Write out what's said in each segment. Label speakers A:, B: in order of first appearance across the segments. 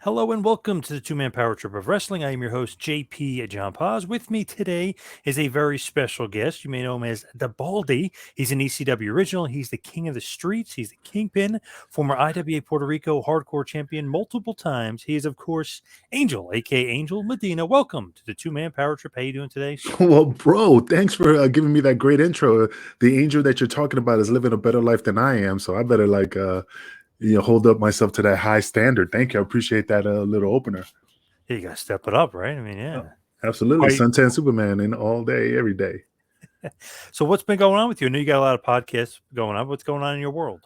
A: Hello and welcome to the Two Man Power Trip of Wrestling. I am your host, JP John Paz. With me today is a very special guest. You may know him as the Baldy. He's an ECW original. He's the king of the streets. He's the kingpin, former IWA Puerto Rico hardcore champion multiple times. He is, of course, Angel, aka Angel Medina. Welcome to the Two Man Power Trip. How you doing today, sir?
B: Well, bro, thanks for giving me that great intro. The angel that you're talking about is living a better life than I am, so I better hold up myself to that high standard. Thank you. I appreciate that little opener.
A: You got to step it up, right? I mean,
B: Oh,
A: yeah.
B: absolutely,
A: Quite.
B: Suntan Superman, in all day, every day.
A: So, what's been going on with you? I know you got a lot of podcasts going on. What's going on in your world?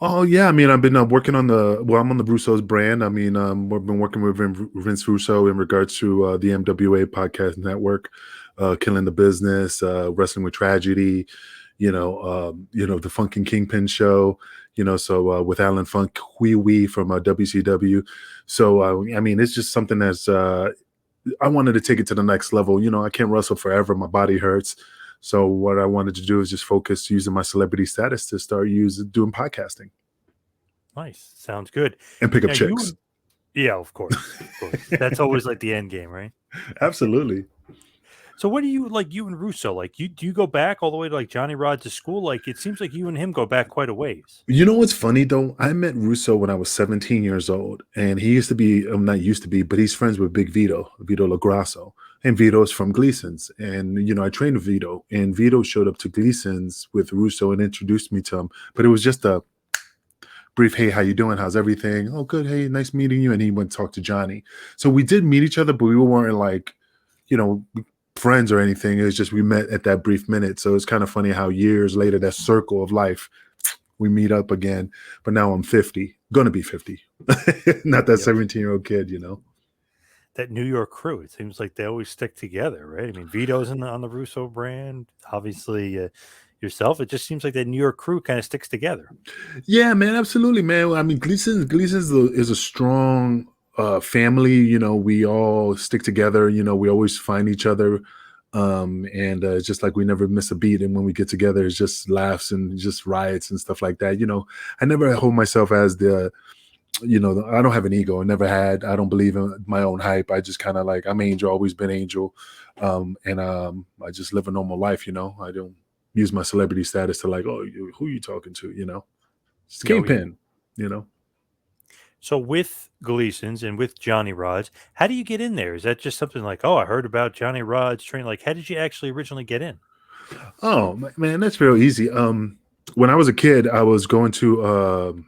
B: Oh yeah, I mean, I've been working on I'm on the Russo's brand. I mean, we've been working with Vince Russo in regards to the MWA podcast network, killing the business, wrestling with tragedy. The Funkin' Kingpin show. With Alan Funk Wee Wee from WCW. So I mean, it's just something that's I wanted to take it to the next level. I can't wrestle forever. My body hurts. So what I wanted to do is just focus using my celebrity status to start doing podcasting
A: Nice. Sounds good.
B: and pick up
A: Now,
B: chicks.
A: yeah, of course, of course. That's always like the end game, right?
B: Absolutely.
A: So what do you like you and Russo? Like you do you go back all the way to like Johnny Rod to school? Like it seems like you and him go back quite a ways.
B: You know what's funny though? I met Russo when I was 17 years old, and he used to be, not used to be, but he's friends with Big Vito, Vito LaGrasso. And Vito's from Gleason's. And, I trained with Vito, and Vito showed up to Gleason's with Russo and introduced me to him. But it was just a brief, hey, how you doing? How's everything? Oh, good. Hey, nice meeting you. And he went to talk to Johnny. So we did meet each other, but we weren't like, you know, friends or anything. It was just we met at that brief minute. So it's kind of funny how years later, that circle of life, we meet up again. But now I'm 50, gonna be 50. Not that
A: Yep.
B: 17-year-old kid.
A: That New York crew. It seems like they always stick together, right? I mean, Vito's on the Russo brand. Obviously, yourself. It just seems like that New York crew kind of sticks together.
B: Yeah, man, absolutely, man. I mean, Gleason's is a strong family. We all stick together. We always find each other, and it's just like we never miss a beat. And when we get together, it's just laughs and just riots and stuff like that. I never hold myself as I don't have an ego. I never had. I don't believe in my own hype. I just kind of like I'm Angel, always been Angel, and I just live a normal life. I don't use my celebrity status to like, oh, who are you talking to? It's
A: Oh yeah.
B: Kingpin, you know.
A: So with Gleason's and with Johnny Rod's, how do you get in there? Is that just something like, oh, I heard about Johnny Rod's train? Like, how did you actually originally get in?
B: Oh man, that's real easy. When I was a kid, I was going to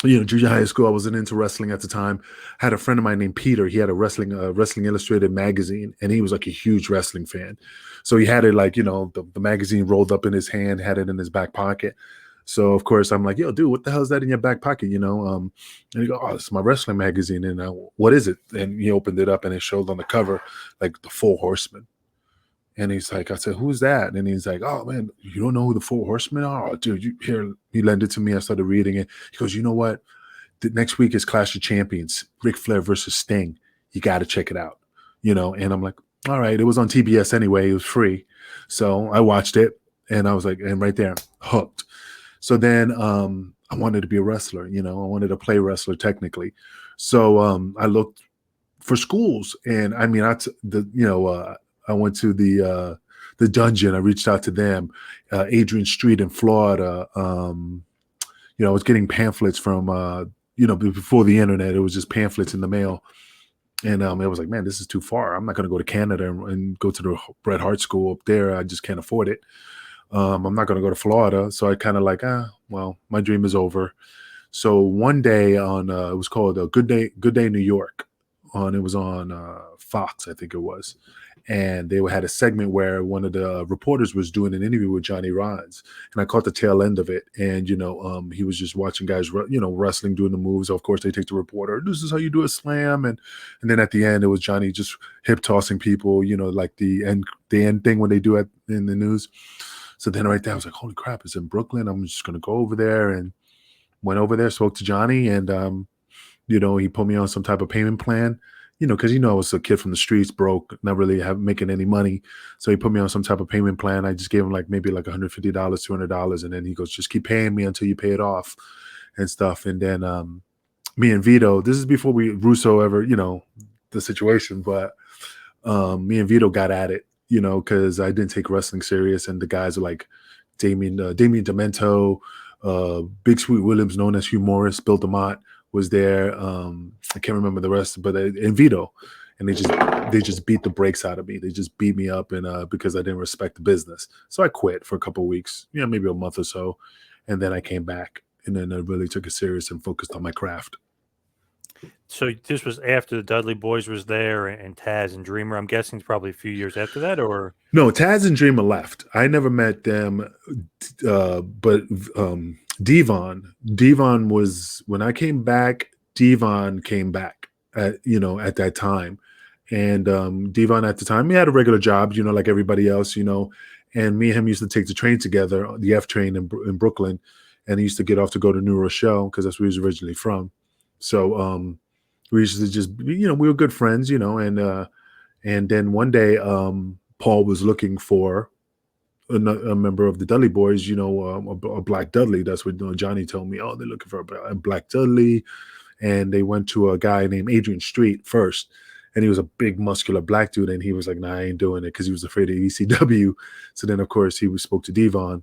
B: junior high school. I wasn't into wrestling at the time. I had a friend of mine named Peter. He had a Wrestling Illustrated magazine, and he was like a huge wrestling fan. So he had it like the magazine rolled up in his hand, had it in his back pocket. So of course I'm like, yo, dude, what the hell is that in your back pocket? And he go, oh, it's my wrestling magazine. And what is it? And he opened it up, and it showed on the cover like the Four Horsemen. And he's like, I said, who's that? And he's like, oh man, you don't know who the Four Horsemen are? Oh, dude, he lent it to me. I started reading it. He goes, you know what? The next week is Clash of Champions, Ric Flair versus Sting. You got to check it out. And I'm like, all right. It was on TBS anyway. It was free. So I watched it, and I was like, and right there, hooked. So then I wanted to be a wrestler. I wanted to play wrestler technically. So I looked for schools, and I mean, I went to the dungeon. I reached out to them, Adrian Street in Florida. I was getting pamphlets from before the internet. It was just pamphlets in the mail, and it was like, man, this is too far. I'm not going to go to Canada and go to the Bret Hart School up there. I just can't afford it. I'm not going to go to Florida. So I kind of like, well, my dream is over. So one day on it was called Good Day New York. It was on Fox, I think it was. And they had a segment where one of the reporters was doing an interview with Johnny Rods, and I caught the tail end of it. And he was just watching guys, wrestling, doing the moves. Of course, they take the reporter. This is how you do a slam, and then at the end, it was Johnny just hip tossing people. Like the end thing when they do it in the news. So then right there, I was like, holy crap, it's in Brooklyn. I'm just gonna go over there, and went over there, spoke to Johnny, and he put me on some type of payment plan. Because I was a kid from the streets, broke, not really making any money. So he put me on some type of payment plan. I just gave him maybe $150, $200, and then he goes, just keep paying me until you pay it off and stuff. And then me and Vito. This is before we Russo ever, the situation, but me and Vito got at it, because I didn't take wrestling serious, and the guys are like Damien Demento, Big Sweet Williams, known as Hugh Morris, Bill DeMott was there. I can't remember the rest, but and Vito, and they just beat the brakes out of me. They just beat me up, and because I didn't respect the business, so I quit for a couple of weeks, maybe a month or so, and then I came back, and then I really took it serious and focused on my craft.
A: So this was after the Dudley Boys was there and Taz and Dreamer. I'm guessing it's probably a few years after that, or
B: No, Taz and Dreamer left. I never met them, but Devon was when I came back. Devon came back at that time, and Devon at the time he had a regular job, like everybody else, and me and him used to take the train together, the F train in Brooklyn, and he used to get off to go to New Rochelle because that's where he was originally from. So we used to just, we were good friends, and then one day, Paul was looking for a member of the Dudley Boys, a Black Dudley. That's what Johnny told me. Oh, they're looking for a Black Dudley. And they went to a guy named Adrian Street first. And he was a big, muscular black dude. And he was like, nah, I ain't doing it because he was afraid of ECW. So then, of course, he spoke to Devon.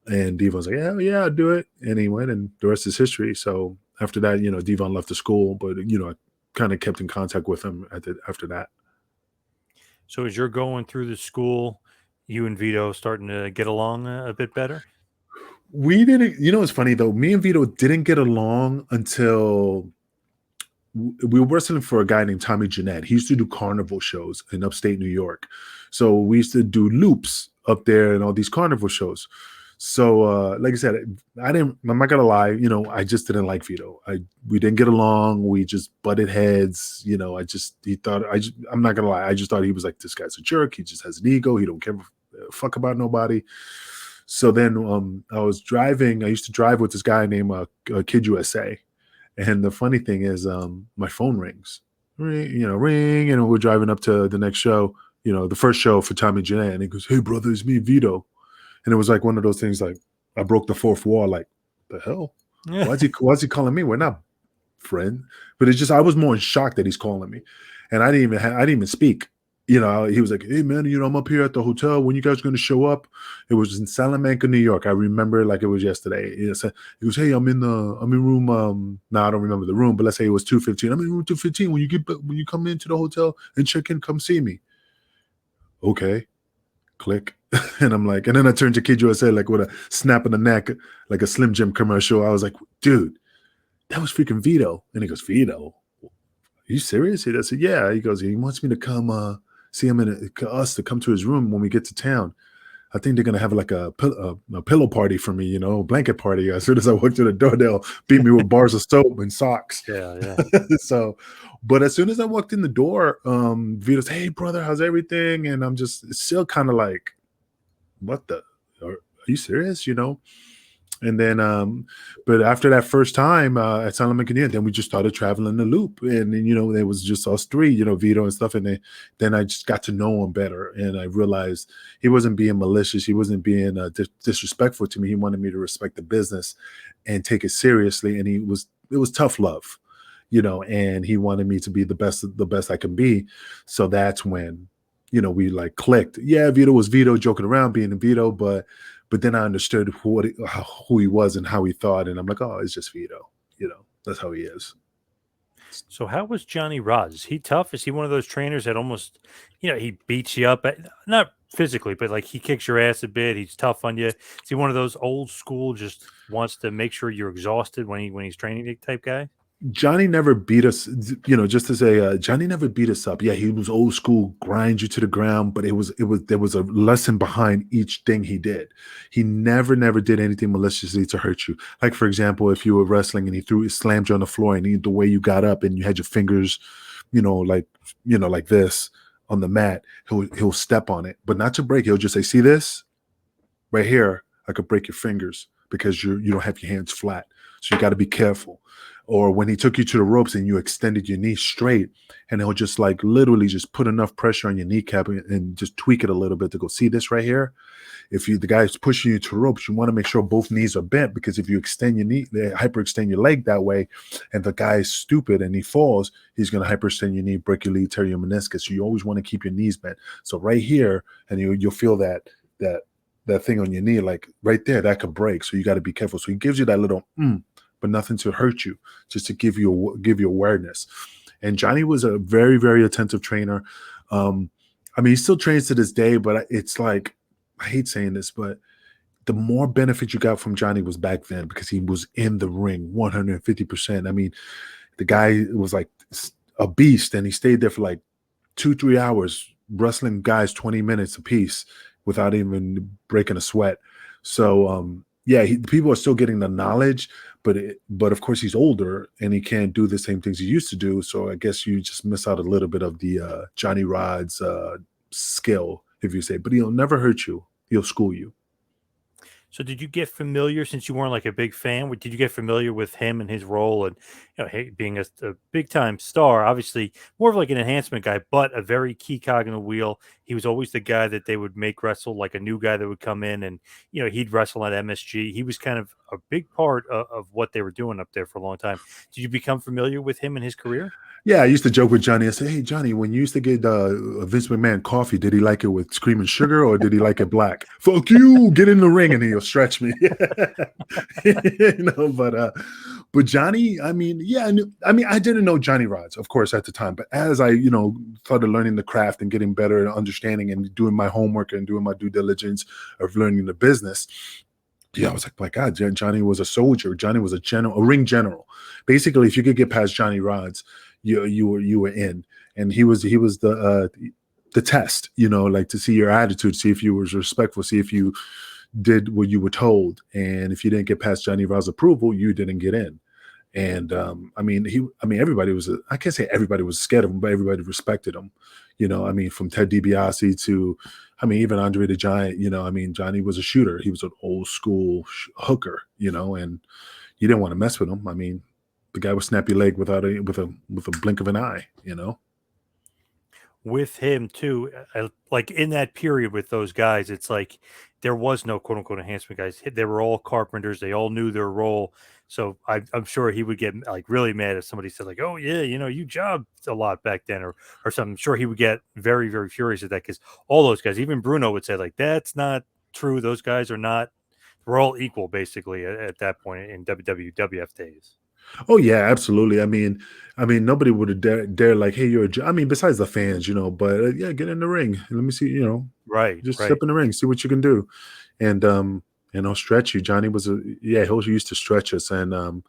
B: And Devon's like, yeah, I'll do it. And he went, and the rest is history. So after that, Devon left the school. But, I kind of kept in contact with him after that.
A: so as you're going through the school, you and Vito starting to get along a bit better?
B: We didn't, it's funny though. Me and Vito didn't get along until we were wrestling for a guy named Tommy Jeanette. He used to do carnival shows in upstate New York. So we used to do loops up there and all these carnival shows. So, like I said, I'm not gonna lie, I just didn't like Vito. We didn't get along. We just butted heads. I'm not gonna lie. I just thought he was like, this guy's a jerk. He just has an ego. He don't care a fuck about nobody. So then I used to drive with this guy named Kid USA. And the funny thing is my phone rings, ring, and we're driving up to the next show, the first show for Tommy Jeanette. And he goes, hey, brother, it's me, Vito. And it was like one of those things like I broke the fourth wall, like, the hell?
A: Yeah.
B: Why's he calling me? We're not friends. But it's just I was more in shock that he's calling me. And I didn't even speak. He was like, hey, man, I'm up here at the hotel. When you guys going to show up? It was in Salamanca, New York. I remember like it was yesterday. He goes, hey, I'm in room. I don't remember the room, but let's say it was 215. I'm in room 215. When you come into the hotel and check in, come see me. Okay. Click. And I'm like, and then I turned to Kid USA like with a snap of the neck, like a Slim Jim commercial. I was like, dude, that was freaking Vito. And he goes, Vito? Are you serious? I said, yeah. He goes, he wants me to come see him to come to his room when we get to town. I think they're gonna have like a pillow party for me, blanket party. As soon as I walk through the door, they'll beat me with bars of soap and socks.
A: Yeah.
B: So, but as soon as I walked in the door, Vito's, hey brother, how's everything? And I'm just still kind of like, what the? Are you serious? And then, but after that first time at Salamanca, then we just started traveling the loop, and it was just us three, Vito and stuff. And then I just got to know him better, and I realized he wasn't being malicious, he wasn't being disrespectful to me. He wanted me to respect the business and take it seriously, and it was tough love, and he wanted me to be the best I can be. So that's when, we like clicked. Yeah, Vito was Vito, joking around, being a Vito, but then I understood who he was and how he thought. And I'm like, oh, it's just Vito. That's how he is.
A: So how was Johnny Roz? Is he tough? Is he one of those trainers that almost, he beats you up, not physically, but like he kicks your ass a bit. He's tough on you. Is he one of those old school, just wants to make sure you're exhausted when he's training type guy?
B: Johnny never beat us, just to say, Johnny never beat us up. Yeah, he was old school, grind you to the ground, but there was a lesson behind each thing he did. He never did anything maliciously to hurt you. Like, for example, if you were wrestling and he slammed you on the floor, and the way you got up and you had your fingers, like this on the mat, he'll step on it, but not to break. He'll just say, see this right here? I could break your fingers because you don't have your hands flat. So you got to be careful. or when he took you to the ropes and you extended your knee straight, and he'll just like literally just put enough pressure on your kneecap and just tweak it a little bit to go, see this right here. If the guy's pushing you to ropes, you want to make sure both knees are bent, because if you extend your knee, hyperextend your leg that way, and the guy is stupid and he falls, he's going to hyperextend your knee, break your leg, tear your meniscus. So you always want to keep your knees bent. So right here, and you'll feel that thing on your knee, like right there, that could break. So you got to be careful. So he gives you that little, but nothing to hurt you, just to give you awareness. And Johnny was a very, very attentive trainer. I mean, he still trains to this day, but it's like, I hate saying this, but the more benefit you got from Johnny was back then, because he was in the ring 150%. I mean, the guy was like a beast, and he stayed there for like 2-3 hours wrestling guys 20 minutes apiece without even breaking a sweat. So yeah, people are still getting the knowledge, but of course he's older and he can't do the same things he used to do. So I guess you just miss out a little bit of the Johnny Rod's skill, if you say. But he'll never hurt you. He'll school you.
A: So did you get familiar, since you weren't like a big fan? Did you get familiar with him and his role, and being a big time star? Obviously, more of like an enhancement guy, but a very key cog in the wheel. He was always the guy that they would make wrestle, like a new guy that would come in, and he'd wrestle at MSG. He was kind of a big part of what they were doing up there for a long time. Did you become familiar with him and his career?
B: Yeah, I used to joke with Johnny. I say, "Hey, Johnny, when you used to get Vince McMahon coffee, did he like it with screaming sugar or did he like it black?" Fuck you! Get in the ring and he'll stretch me. But Johnny, I mean, yeah, I didn't know Johnny Rods, of course, at the time. But as I, started learning the craft and getting better at understanding and doing my homework and doing my due diligence of learning the business, yeah, I was like, my God, Johnny was a soldier. Johnny was a ring general. Basically, if you could get past Johnny Rods, you were in. And he was the test, like to see your attitude, see if you was respectful, see if you did what you were told. And if you didn't get past Johnny Rods' approval, you didn't get in. And everybody was, I can't say everybody was scared of him, but everybody respected him. From Ted DiBiase to, even Andre the Giant, Johnny was a shooter. He was an old school hooker, and you didn't want to mess with him. The guy would snap your leg with a blink of an eye,
A: With him too, like in that period with those guys, it's like there was no quote unquote enhancement guys. They were all carpenters. They all knew their role. So I'm sure he would get like really mad if somebody said like, "Oh yeah, you jobbed a lot back then," or something. I'm sure he would get very, very furious at that, because all those guys, even Bruno, would say like, "That's not true. Those guys are not. We're all equal basically at that point in WWF days."
B: Oh yeah, absolutely. Nobody would have dare like, "Hey, you're besides the fans, but yeah, get in the ring. Let me see,
A: Right,
B: just
A: right.
B: step in the ring, see what you can do." And I'll stretch you. Johnny was he used to stretch us. And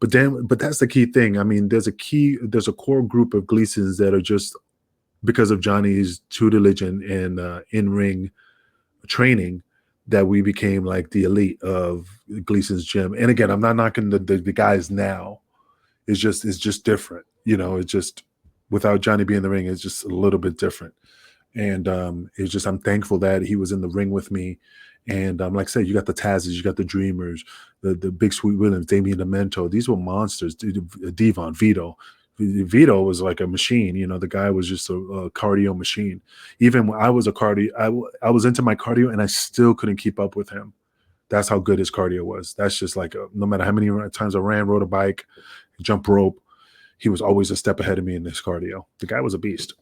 B: but that's the key thing. There's a core group of Gleasons that are just, because of Johnny's tutelage and in-ring training, that we became like the elite of Gleason's gym. And again, I'm not knocking the guys now. It's just different. It's just, without Johnny being in the ring, it's just a little bit different. And it's just, I'm thankful that he was in the ring with me. And like I said, you got the Tazzes, you got the Dreamers, the Big Sweet Williams, Damien Demento. These were monsters. Devon, Vito. Vito was like a machine. The guy was just a cardio machine. Even when I was I was into my cardio and I still couldn't keep up with him. That's how good his cardio was. That's just like, no matter how many times I ran, rode a bike, jump rope, he was always a step ahead of me in this cardio. The guy was a beast.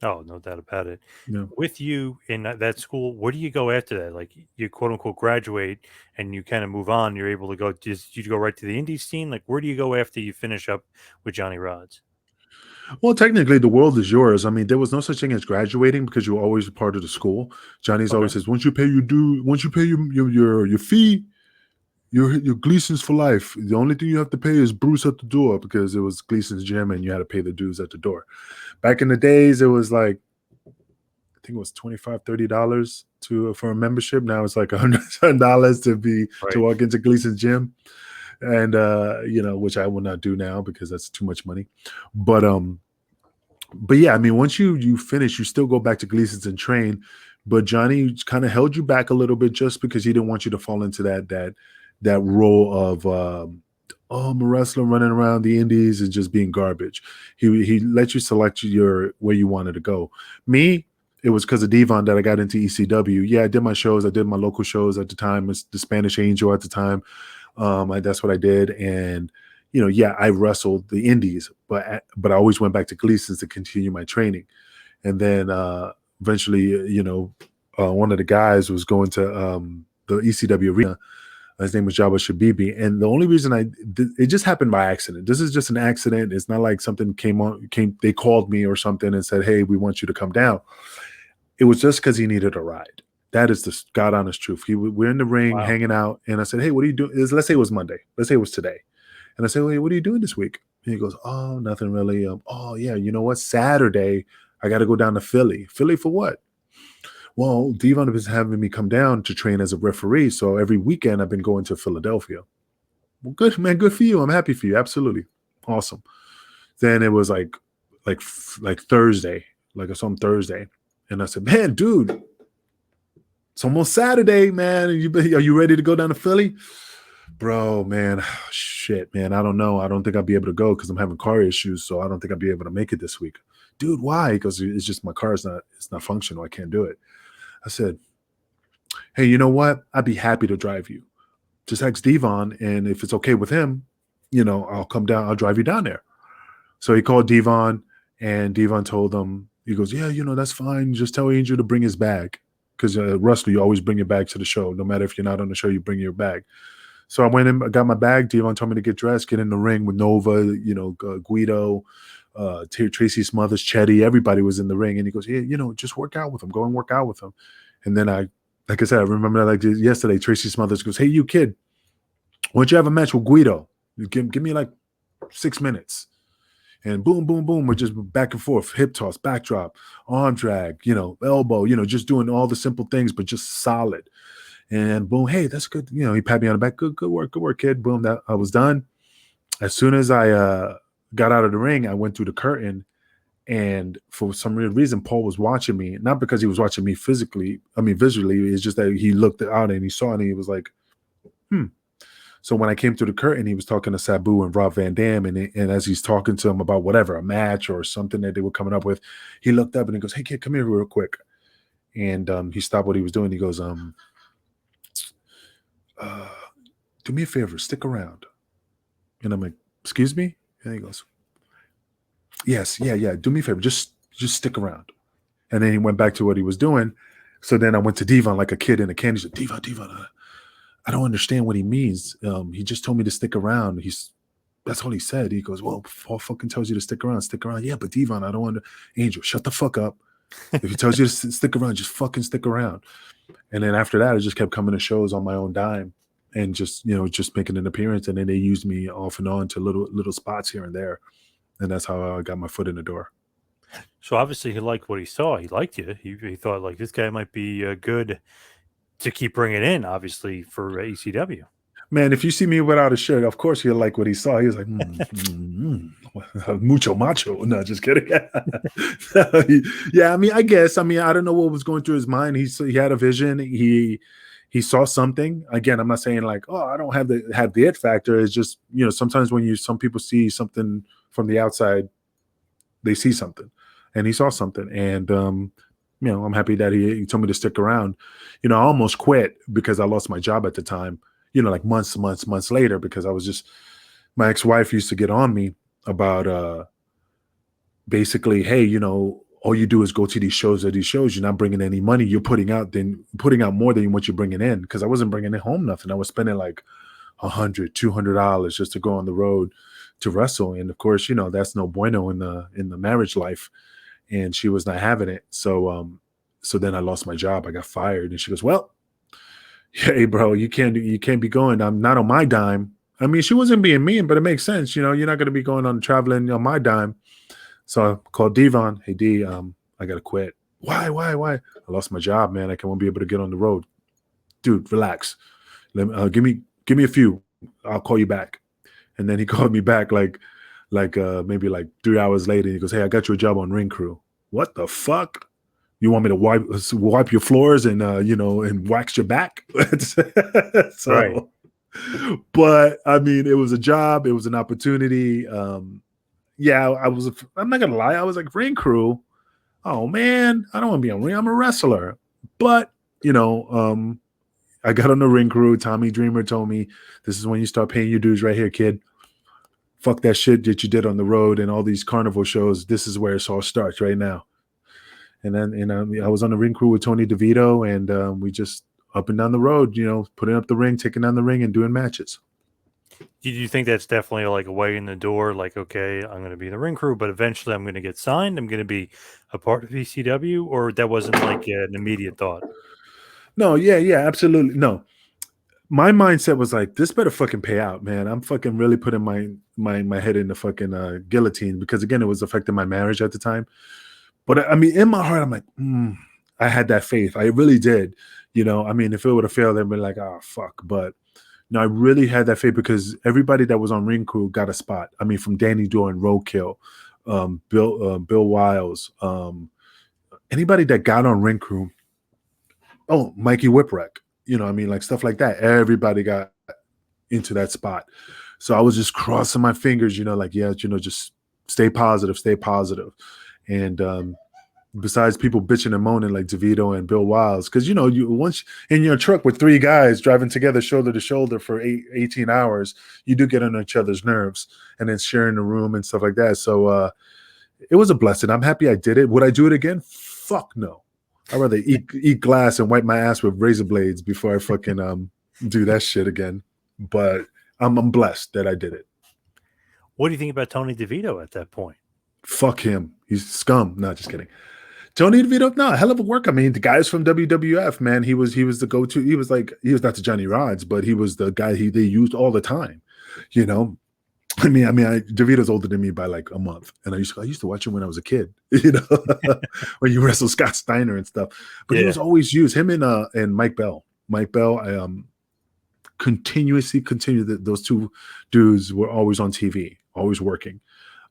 A: Oh, no doubt about it.
B: Yeah.
A: With you in that school, where do you go after that? Like you quote unquote graduate and you kind of move on. You're able to go. Did you go right to the indie scene? Like where do you go after you finish up with Johnny Rods?
B: Well, technically, the world is yours. There was no such thing as graduating, because you were always a part of the school. Johnny's
A: Okay.
B: always says, once you pay your fee, you're Gleason's for life. The only thing you have to pay is Bruce at the door, because it was Gleason's gym and you had to pay the dues at the door. Back in the days, it was like, I think it was $25, $30 for a membership. Now it's like $100 to
A: Right.
B: walk into Gleason's gym. And which I will not do now because that's too much money. But yeah, once you finish, you still go back to Gleason's and train. But Johnny kind of held you back a little bit, just because he didn't want you to fall into that role oh, I'm a wrestler running around the indies and just being garbage. He let you select your where you wanted to go. Me, it was because of Devon that I got into ECW. Yeah, I did my shows. I did my local shows at the time. It's the Spanish Angel at the time. That's what I did. And yeah, I wrestled the indies, but I always went back to Gleason's to continue my training. And then eventually, one of the guys was going to the ECW arena. His name was Jabba Shabibi, and the only reason it just happened by accident. This is just an accident. It's not like something they called me or something and said, "Hey, we want you to come down." It was just because he needed a ride. That is the God honest truth. We're in the ring
A: Wow.
B: hanging out, and I said, "Hey, what are you doing?" Let's say it was Monday. Let's say it was today, and I said, "Hey, what are you doing this week?" And he goes, "Oh, nothing really. Oh yeah, you know what? Saturday, I got to go down to Philly. Philly for what? Well, Devon is having me come down to train as a referee. So every weekend I've been going to Philadelphia. Well, good, man. Good for you. I'm happy for you. Absolutely. Awesome. Then it was like Thursday, like I saw him Thursday. And I said, man, dude, it's almost Saturday, man. Are you ready to go down to Philly? Bro, man, shit, man. I don't know. I don't think I'll be able to go because I'm having car issues. So I don't think I'll be able to make it this week. Dude, why? Because it's just my car is not functional. I can't do it. I said, hey, you know what? I'd be happy to drive you. Just ask Devon, and if it's okay with him, I'll come down. I'll drive you down there. So he called Devon, and Devon told him, he goes, yeah, that's fine. Just tell Angel to bring his bag. Because Russell, you always bring your bag to the show. No matter if you're not on the show, you bring your bag. So I went in, I got my bag. Devon told me to get dressed, get in the ring with Nova, Guido, Tracy Smothers, Chetty. Everybody was in the ring. And he goes, yeah, just work out with him. Go and work out with him. And then like I said, I remember like yesterday, Tracy Smothers goes, hey, you kid, why don't you have a match with Guido? Give me like 6 minutes. And boom, boom, boom, we're just back and forth, hip toss, backdrop, arm drag, elbow, just doing all the simple things, but just solid. And boom, hey, that's good. He pat me on the back. Good work, kid. Boom, that I was done. As soon as I got out of the ring, I went through the curtain. And for some weird reason, Paul was watching me, not because he was watching me visually. It's just that he looked out and he saw it and he was like, So when I came through the curtain, he was talking to Sabu and Rob Van Dam. And as he's talking to him about whatever, a match or something that they were coming up with, he looked up and he goes, hey, kid, come here real quick. And he stopped what he was doing. He goes, do me a favor, stick around. And I'm like, excuse me? And he goes, yes, yeah. Do me a favor, just stick around. And then he went back to what he was doing. So then I went to Devon like a kid in a candy store. Devon, I don't understand what he means. He just told me to stick around. That's all he said. He goes, well, Paul fucking tells you to stick around. Stick around. Yeah, but Devon, I don't want to. Angel, shut the fuck up. If he tells you to stick around, just fucking stick around. And then after that, I just kept coming to shows on my own dime and just making an appearance. And then they used me off and on to little spots here and there. And that's how I got my foot in the door.
A: So obviously he liked what he saw. He liked you. He thought like this guy might be good to keep bringing in, obviously, for ECW.
B: Man, if you see me without a shirt, of course you'll like what he saw. He was like, mucho macho. No, just kidding. Yeah, I guess. I don't know what was going through his mind. He had a vision. He saw something. Again, I'm not saying like, oh, I don't have the it factor. It's just, sometimes when some people see something from the outside, they see something. And he saw something. And I'm happy that he told me to stick around. I almost quit because I lost my job at the time. Like months later, because I was just, my ex-wife used to get on me about basically, hey, all you do is go to these shows. You're not bringing any money. You're putting out more than what you're bringing in. Because I wasn't bringing in home nothing. I was spending like $100, $200 just to go on the road to wrestle. And of course, that's no bueno in the marriage life. And she was not having it. So then I lost my job. I got fired. And she goes, well, hey, bro, you can't be going. I'm not on my dime. She wasn't being mean, but it makes sense. You're not going to be going on traveling on my dime. So I called Devon. Hey, D, I got to quit. Why? I lost my job, man. I won't be able to get on the road. Dude, relax. Give me a few. I'll call you back. And then he called me back maybe like 3 hours later. And he goes, hey, I got you a job on Ring Crew. What the fuck? You want me to wipe your floors and and wax your back? So
A: Right.
B: But I mean, it was a job, it was an opportunity. Yeah, I'm not gonna lie, I was like, ring crew. Oh man, I don't want to be on ring. I'm a wrestler. But you know, I got on the ring crew. Tommy Dreamer told me, this is when you start paying your dues right here, kid. Fuck that shit that you did on the road and all these carnival shows. This is where it all starts right now. And then, I was on the ring crew with Tony DeVito, and we just up and down the road, putting up the ring, taking down the ring, and doing matches.
A: Do you think that's definitely like a way in the door? Like, okay, I'm going to be in the ring crew, but eventually I'm going to get signed. I'm going to be a part of ECW, or that wasn't like an immediate thought?
B: No, yeah, absolutely. No, my mindset was like, this better fucking pay out, man. I'm fucking really putting my head in the fucking guillotine, because again, it was affecting my marriage at the time. But I mean, in my heart, I'm like, I had that faith. I really did. I mean, if it would have failed, I'd be like, oh fuck. But no, I really had that faith, because everybody that was on ring crew got a spot. I mean, from Danny Doran, Roadkill, Bill Wiles, anybody that got on ring crew. Oh, Mikey Whipwreck. I mean, like stuff like that. Everybody got into that spot. So I was just crossing my fingers, like, yeah, just stay positive, stay positive. And besides people bitching and moaning like DeVito and Bill Wiles, because, you once in your truck with three guys driving together shoulder to shoulder for 18 hours, you do get on each other's nerves, and then sharing the room and stuff like that. So it was a blessing. I'm happy I did it. Would I do it again? Fuck no. I'd rather eat glass and wipe my ass with razor blades before I fucking do that shit again. But I'm blessed that I did it.
A: What do you think about Tony DeVito at that point?
B: Fuck him. He's scum. No, just kidding. Tony DeVito, no, hell of a work. I mean, the guys from WWF, man, he was the go-to. He was not the Johnny Rods, but he was the guy they used all the time. DeVito's older than me by like a month, and I used to watch him when I was a kid. When you wrestle Scott Steiner and stuff. But he was always used. Him and Mike Bell. Mike Bell, I those two dudes were always on TV, always working.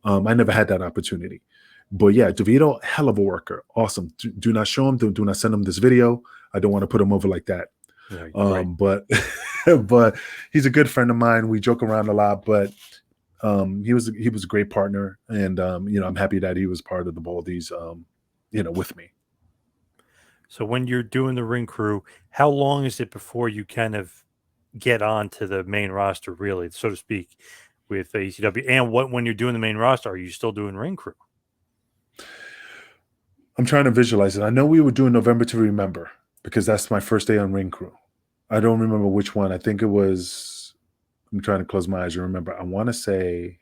B: I never had that opportunity. But yeah, DeVito, hell of a worker. Awesome. Do not show him. Do not send him this video. I don't want to put him over like that. Right. But he's a good friend of mine. We joke around a lot, but he was a great partner, and I'm happy that he was part of the Baldies, with me.
A: So when you're doing the ring crew, how long is it before you kind of get on to the main roster, really, so to speak, with ECW? And when you're doing the main roster, are you still doing ring crew?
B: I'm trying to visualize it. I know we were doing November to Remember, because that's my first day on ring crew. I don't remember which one. I think it was. I'm trying to close my eyes and remember. I want to say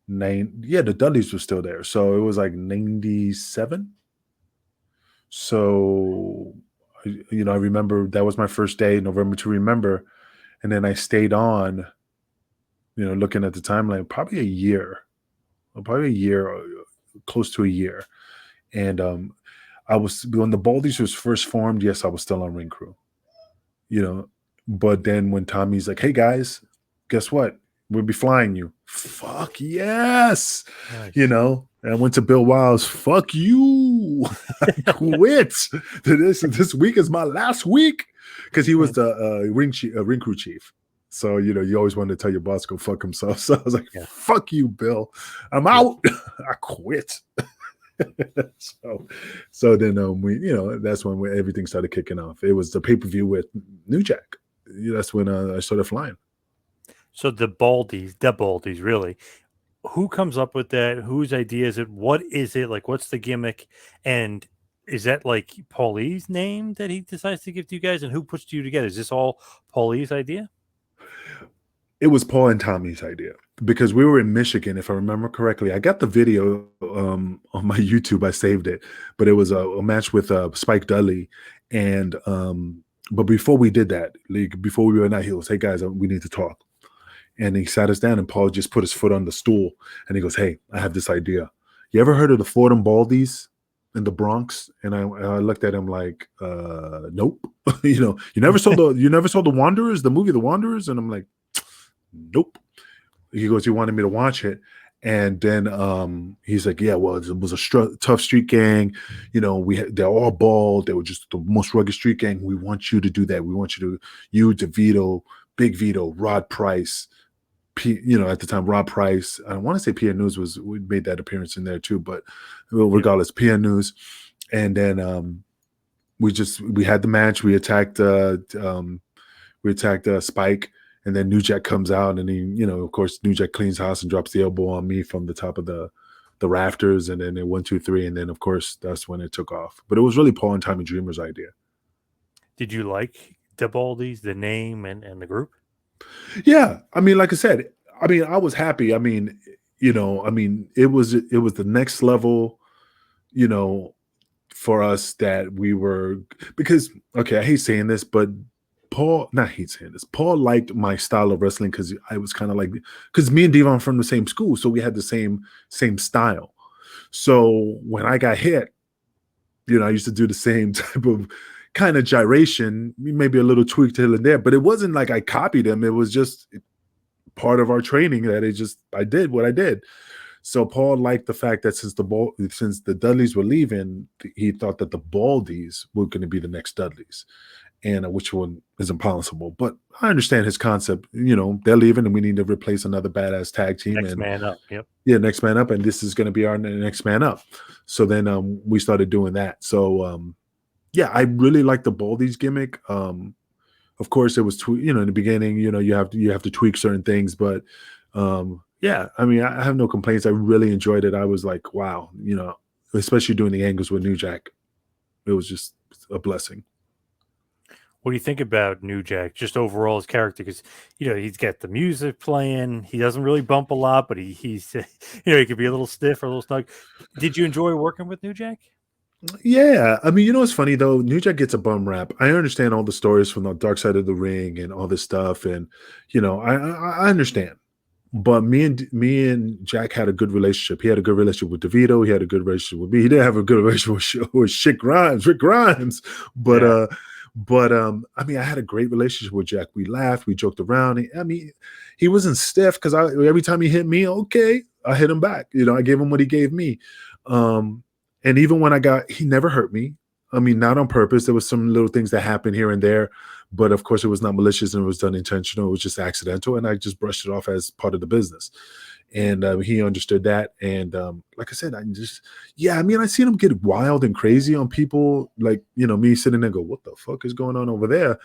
B: the Dudleys were still there. So it was like 97. So, I remember that was my first day, November to Remember. And then I stayed on, looking at the timeline, probably a year, close to a year. And I was, when the Baldies was first formed, yes, I was still on ring crew, But then when Tommy's like, hey guys, guess what? We'll be flying you. Fuck yes. Nice. And I went to Bill Wiles. Fuck you. I quit. This week is my last week. Because he was the ring crew chief. So, you always wanted to tell your boss go fuck himself. So I was like, fuck you, Bill. I'm out. I quit. So then we, that's when everything started kicking off. It was the pay-per-view with New Jack. That's when I started flying.
A: So the Baldies, really. Who comes up with that? Whose idea is it? What is it? Like, what's the gimmick? And is that like Paulie's name that he decides to give to you guys? And who puts you together? Is this all Paulie's idea?
B: It was Paul and Tommy's idea, because we were in Michigan, if I remember correctly. I got the video on my YouTube. I saved it, but it was a match with Spike Dudley. And but before we did that, before we went out, he goes, hey guys, we need to talk. And he sat us down, and Paul just put his foot on the stool, and he goes, hey, I have this idea. You ever heard of the Fordham Baldies in the Bronx? And I looked at him like, nope. You never saw the Wanderers, the movie The Wanderers? And I'm like, nope. He goes, you wanted me to watch it. And then he's like, yeah, well, it was a tough street gang. They're all bald. They were just the most rugged street gang. We want you to do that. We want you, DeVito, Big Vito, Rod Price, at the time, Rob Price. I want to say PN News we made that appearance in there too, but well,
A: Yep.
B: regardless, PN News. And then we had the match. We attacked Spike, and then New Jack comes out, and he, of course, New Jack cleans house and drops the elbow on me from the top of the rafters, and then it 1, 2, 3, and then of course that's when it took off. But it was really Paul and Tommy Dreamer's idea.
A: Did you like the Baldies, the name and the group?
B: Yeah, I mean, like I said, I mean, I was happy. I mean, it was the next level, for us that we were, because okay, I hate saying this, but Paul, not hate saying this, Paul liked my style of wrestling because I was kind of like, because me and Devon are from the same school, so we had the same style. So when I got hit, I used to do the same type of kind of gyration, maybe a little tweak here and there, but it wasn't like I copied him. It was just part of our training that I did what I did. So Paul liked the fact that since the Dudleys were leaving, he thought that the Baldies were going to be the next Dudleys, and which one is impossible. But I understand his concept. They're leaving, and we need to replace another badass tag team.
A: Next man up. Yep.
B: Yeah, next man up, and this is going to be our next man up. So then we started doing that. So yeah, I really like the Baldies gimmick. Of course, it was in the beginning. You have to tweak certain things, but yeah, I mean, I have no complaints. I really enjoyed it. I was like, wow, especially doing the angles with New Jack. It was just a blessing.
A: What do you think about New Jack, just overall his character? Because he's got the music playing. He doesn't really bump a lot, but he's he could be a little stiff or a little snug. Did you enjoy working with New Jack?
B: Yeah, I mean, it's funny though. New Jack gets a bum rap. I understand all the stories from the Dark Side of the Ring and all this stuff, and I understand. But me and Jack had a good relationship. He had a good relationship with DeVito. He had a good relationship with me. He didn't have a good relationship with Rick Grimes. But
A: Yeah.
B: I mean, I had a great relationship with Jack. We laughed, we joked around. I mean, he wasn't stiff because every time he hit me, okay, I hit him back. I gave him what he gave me. And even when he never hurt me. I mean, not on purpose. There was some little things that happened here and there, but of course it was not malicious and it was done intentional. It was just accidental, and I just brushed it off as part of the business. And he understood that. And like I said, I mean, I seen him get wild and crazy on people, like, me sitting there go, what the fuck is going on over there?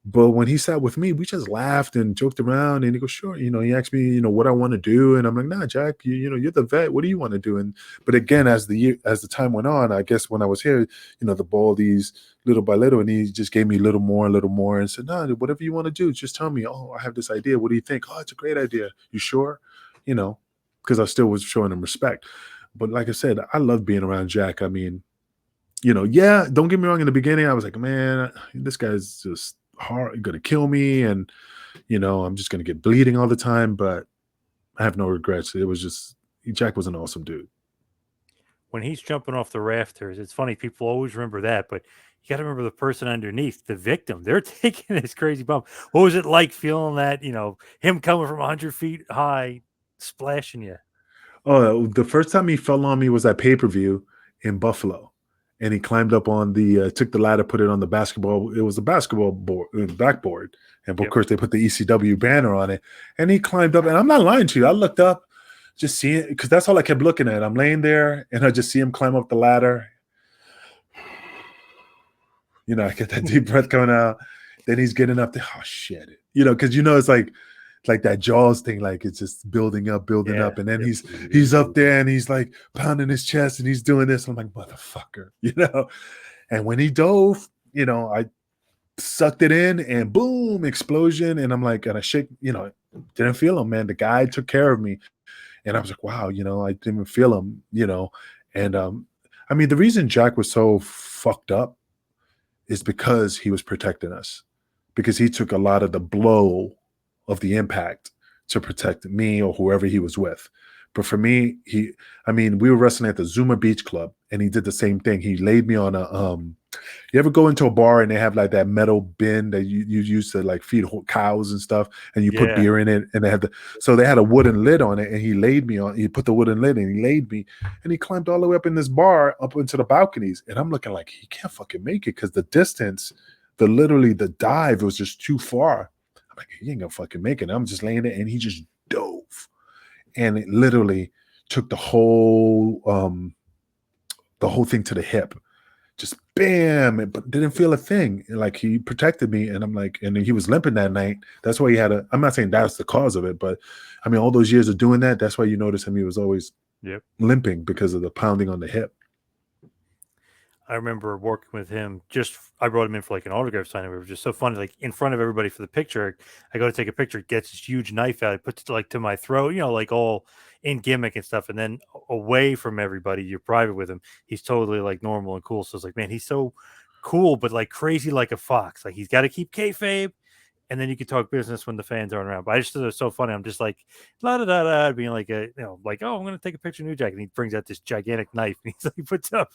B: But when he sat with me, we just laughed and joked around, and he goes, sure. He asked me, what I want to do. And I'm like, nah, Jack, you're the vet. What do you want to do? But again, as the time went on, I guess when I was here, the Baldies little by little, and he just gave me a little more and said, nah, whatever you want to do, just tell me. Oh, I have this idea. What do you think? Oh, it's a great idea. You sure? Because I still was showing him respect. But like I said, I love being around Jack. I mean, yeah, don't get me wrong. In the beginning, I was like, man, this guy's just hard, gonna kill me, and I'm just gonna get bleeding all the time. But I have no regrets. It was just, Jack was an awesome dude.
A: When he's jumping off the rafters, it's funny. People always remember that, but you got to remember the person underneath, the victim. They're taking this crazy bump. What was it like feeling that? Him coming from 100 feet high, splashing you.
B: Oh, the first time he fell on me was at pay-per-view in Buffalo. And he climbed up on took the ladder, put it on the basketball. It was a basketball board, backboard. And of course, they put the ECW banner on it. And he climbed up. And I'm not lying to you. I looked up, just seeing, because that's all I kept looking at. I'm laying there, and I just see him climb up the ladder. I get that deep breath coming out. Then he's getting up there. Oh, shit. Because, it's like that Jaws thing, like it's just building up, and then he's up there and he's like pounding his chest and he's doing this. I'm like, motherfucker, And when he dove, I sucked it in and boom, explosion. And I'm like, and I shake, didn't feel him, man. The guy took care of me, and I was like, wow, I didn't even feel him, And I mean, the reason Jack was so fucked up is because he was protecting us, because he took a lot of the blow of the impact to protect me or whoever he was with. But for me, we were wrestling at the Zuma Beach Club, and he did the same thing. He laid me on you ever go into a bar and they have like that metal bin that you use to like feed cows and stuff, and you put beer in it, and they had a wooden lid on it, and he put the wooden lid and he laid me, and he climbed all the way up in this bar, up into the balconies. And I'm looking like, he can't fucking make it, because the distance, the dive was just too far. I'm like, he ain't gonna fucking make it. I'm just laying there, and he just dove, and it literally took the whole thing to the hip, just bam, but didn't feel a thing. Like he protected me, and I'm like, and then he was limping that night. That's why he had a. I'm not saying that's the cause of it, but I mean, all those years of doing that, that's why you notice him. He was always
A: Yep.
B: limping because of the pounding on the hip.
A: I remember working with him. I brought him in for like an autograph signing. It was just so funny. Like in front of everybody for the picture, I go to take a picture. Gets this huge knife out. He puts it like to my throat. Like all in gimmick and stuff. And then away from everybody, you're private with him. He's totally like normal and cool. So it's like, man, he's so cool, but like crazy like a fox. Like he's got to keep kayfabe, and then you can talk business when the fans aren't around. But I just thought it was so funny. I'm just like la da da da, being like like, oh, I'm gonna take a picture of New Jack, and he brings out this gigantic knife, and he puts up.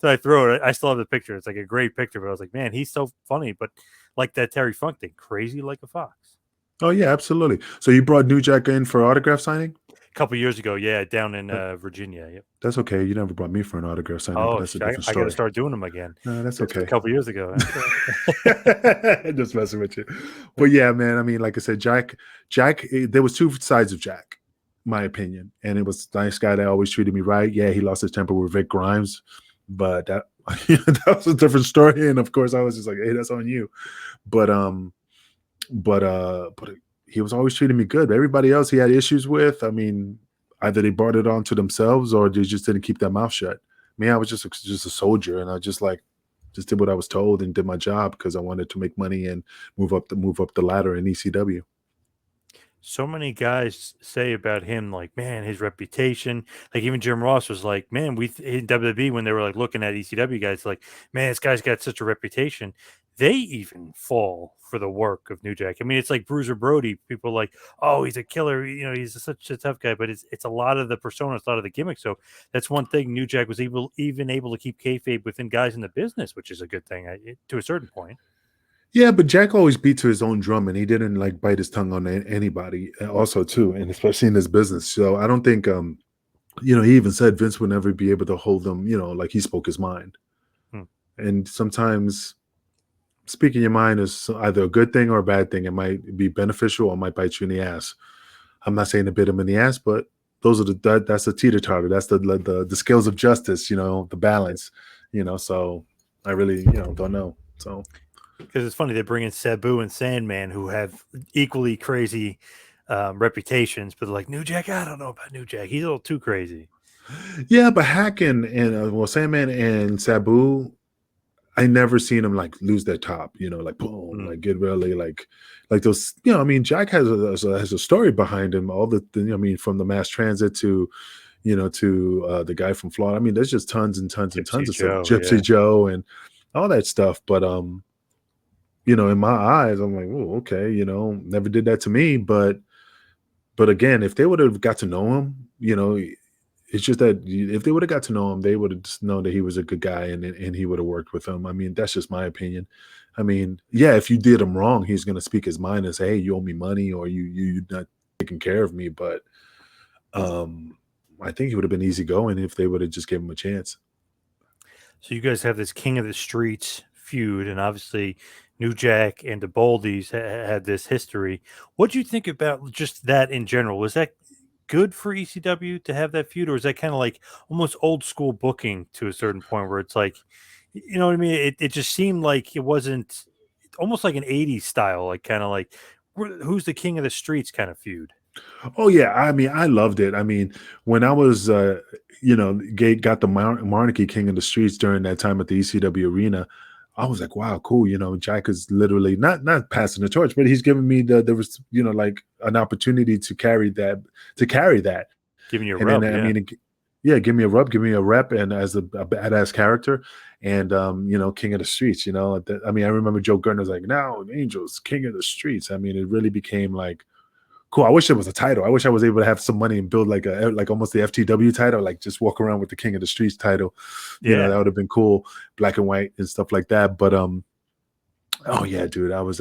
A: So I throw it. I still have the picture. It's like a great picture, but I was like, man, he's so funny. But like that Terry Funk thing, crazy like a fox.
B: Oh yeah, absolutely. So you brought New Jack in for autograph signing?
A: A couple years ago, yeah, down in
B: That-
A: Virginia. Yep.
B: That's okay. You never brought me for an autograph signing, but
A: Oh,
B: that's a
A: I,
B: different
A: I got to
B: story.
A: start doing them again.
B: No, that's
A: This was a
B: okay.
A: couple years ago.
B: Just messing with you. But yeah, man. I mean, like I said, Jack. There was two sides of Jack, my opinion, and it was a nice guy that always treated me right. Yeah, he lost his temper with Vic Grimes, but that that was a different story. And of course, I was just like, hey, that's on you. But but he was always treating me good. Everybody else he had issues with. I mean, either they brought it on to themselves or they just didn't keep their mouth shut. Me, I was just a soldier, and I just did what I was told and did my job because I wanted to make money and move up the ladder in ECW.
A: So many guys say about him, like, man, his reputation. Like even Jim Ross was like, man, in WWE when they were like looking at ECW guys, like, man, this guy's got such a reputation. They even fall for the work of New Jack. I mean, it's like Bruiser Brody. People are like, oh, he's a killer. Such a tough guy, but it's a lot of the persona, it's a lot of the gimmick. So that's one thing. New Jack was able to keep kayfabe within guys in the business, which is a good thing to a certain point.
B: Yeah, but Jack always beat to his own drum, and he didn't like bite his tongue on anybody. Also, too, and especially in this business. So I don't think, he even said Vince would never be able to hold them. Like he spoke his mind,
A: Hmm.
B: and sometimes speaking your mind is either a good thing or a bad thing. It might be beneficial or it might bite you in the ass. I'm not saying to bit him in the ass, but those are that's the teeter totter. That's the scales of justice. The balance. So I really don't know. So.
A: Because it's funny they bring in Sabu and Sandman, who have equally crazy reputations, but like New Jack, I don't know about New Jack. He's a little too crazy.
B: Yeah, but Hack and Sandman and Sabu, I never seen them like lose their top. Like boom, like get really like those. I mean, Jack has a story behind him. All I mean, from the mass transit to to the guy from Florida. I mean, there's just tons and tons and
A: Gypsy
B: tons of stuff.
A: Joe,
B: Gypsy
A: yeah.
B: Joe and all that stuff. But in my eyes, I'm like, oh, okay, never did that to me. But again, if they would have got to know him, it's just that if they would have got to know him, they would have just known that he was a good guy and he would have worked with them. I mean, that's just my opinion. I mean, yeah, if you did him wrong, he's going to speak his mind and say, "Hey, you owe me money, or you're not taking care of me." But I think he would have been easygoing if they would have just given him a chance.
A: So you guys have this King of the Streets feud, and obviously New Jack and the Baldies had this history. What do you think about just that in general? Was that good for ECW to have that feud, or is that kind of like almost old school booking to a certain point where it's like, you know what I mean? It just seemed like it wasn't almost like an 80s style, like kind of like who's the king of the streets kind of feud.
B: Oh yeah, I mean, I loved it. I mean, when I was, got the Monarchy King in the streets during that time at the ECW arena, I was like, wow, cool. Jack is literally not passing the torch, but he's giving me there was like an opportunity to carry that.
A: Giving you a
B: And then
A: rub,
B: I
A: yeah.
B: mean, yeah, give me a rub, give me a rep, and as a badass character, and King of the Streets. I mean, I remember Joe Gertner's like, now Angels, King of the Streets. I mean, it really became like cool. I wish there was a title. I wish I was able to have some money and build like almost the FTW title, like just walk around with the King of the Streets title.
A: Yeah.
B: That would have been cool, black and white and stuff like that. But oh yeah, dude, I was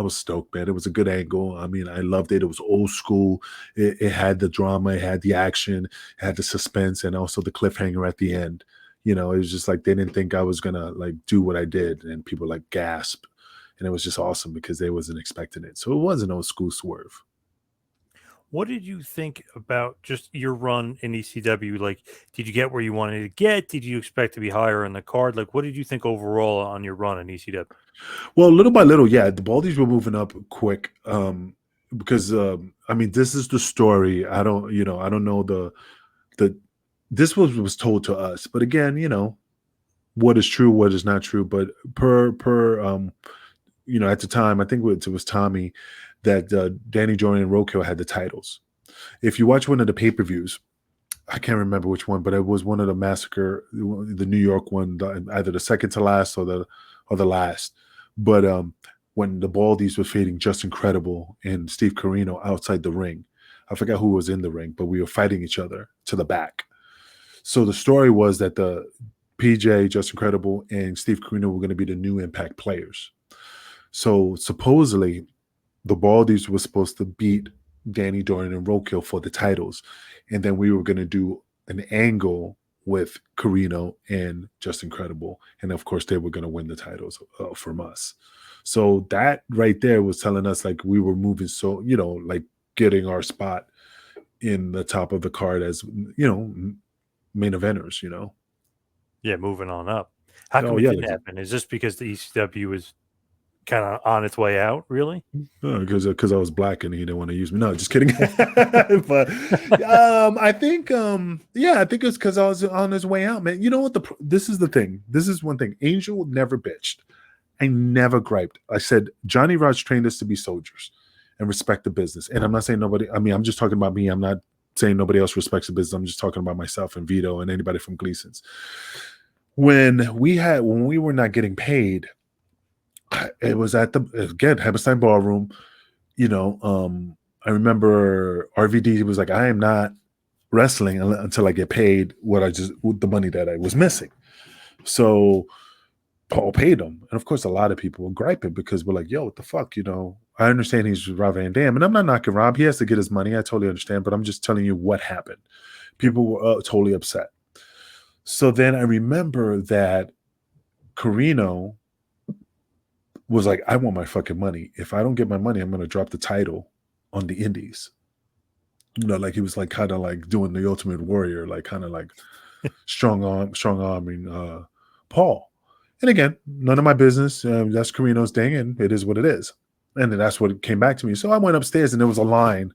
B: stoked, man. It was a good angle. I mean, I loved it. It was old school. It had the drama, it had the action, it had the suspense, and also the cliffhanger at the end. It was just like they didn't think I was gonna like do what I did, and people like gasp and it was just awesome because they wasn't expecting it. So it was an old school swerve.
A: What did you think about just your run in ECW? Like, did you get where you wanted to get? Did you expect to be higher in the card? Like, what did you think overall on your run in ECW?
B: Well, little by little, yeah, the Baldies were moving up quick. Because I mean, this is the story. I don't know the this was told to us, but again, what is true, what is not true. But per at the time, I think it was Tommy that Danny Jordan and Roadkill had the titles. If you watch one of the pay-per-views, I can't remember which one, but it was one of the massacre, the New York one, either the second to last or the last. But when the Baldies were fading Just Incredible and Steve Corino outside the ring, I forgot who was in the ring, but we were fighting each other to the back. So the story was that the PJ, Just Incredible, and Steve Corino were going to be the new Impact players. So supposedly, the Baldies were supposed to beat Danny Jordan and Roadkill for the titles, and then we were going to do an angle with Carino and Just Incredible, and of course they were going to win the titles from us. So that right there was telling us like we were moving, so like getting our spot in the top of the card as main eventers.
A: Yeah, moving on up. How
B: Oh
A: come it
B: yeah,
A: didn't happen? Is this because the ECW was kind of on its way out? Really?
B: because I was black and he didn't want to use me. No, just kidding. But I think I think it's because I was on his way out, man. You know what? This is the thing. This is one thing. Angel never bitched. I never griped. I said Johnny Raj trained us to be soldiers and respect the business. And I'm not saying nobody. I mean, I'm just talking about me. I'm not saying nobody else respects the business. I'm just talking about myself and Vito and anybody from Gleason's. When we were not getting paid, it was at the again Hammerstein Ballroom. I remember RVD was like, I am not wrestling until I get paid the money that I was missing. So Paul paid him, and of course, a lot of people were griping because we're like, "Yo, what the fuck?" I understand he's Rob Van Dam, and I'm not knocking Rob. He has to get his money. I totally understand, but I'm just telling you what happened. People were totally upset. So then I remember that Carino was like, I want my fucking money. If I don't get my money, I'm going to drop the title on the indies. Like he was like kind of like doing the Ultimate Warrior, like kind of like strong arming Paul. And again, none of my business. That's Carino's thing, and it is what it is. And then that's what came back to me. So I went upstairs, and there was a line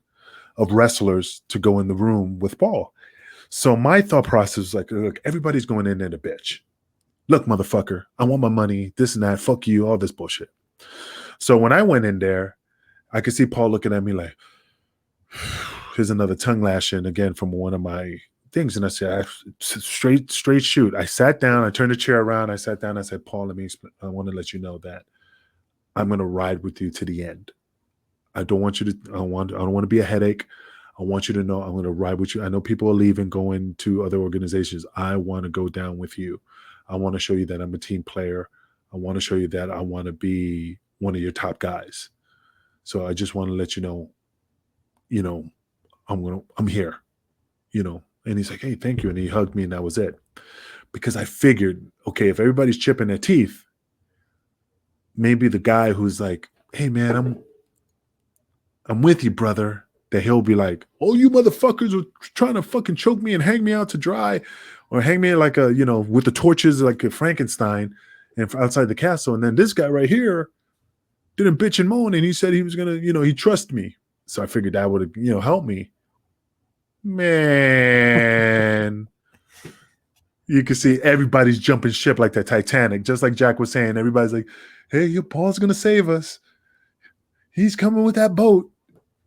B: of wrestlers to go in the room with Paul. So my thought process was like, look, everybody's going in there to bitch. Look, motherfucker, I want my money, this and that, fuck you, all this bullshit. So when I went in there, I could see Paul looking at me like, here's another tongue lashing again from one of my things. And I said, straight shoot. I sat down, I turned the chair around, I sat down, I said, Paul, I want to let you know that I'm going to ride with you to the end. I don't want to be a headache. I want you to know I'm going to ride with you. I know people are leaving, going to other organizations. I want to go down with you. I want to show you that I'm a team player. I want to show you that I want to be one of your top guys. So I just want to let you know, I'm here, And he's like, hey, thank you. And he hugged me, and that was it. Because I figured, okay, if everybody's chipping their teeth, maybe the guy who's like, hey man, I'm with you, brother, that he'll be like, oh, you motherfuckers are trying to fucking choke me and hang me out to dry, or hang me like with the torches like a Frankenstein and outside the castle. And then this guy right here didn't bitch and moan, and he said he was gonna, he trusts me. So I figured that would, help me. Man, you can see everybody's jumping ship like the Titanic, just like Jack was saying. Everybody's like, hey, Paul's gonna save us. He's coming with that boat.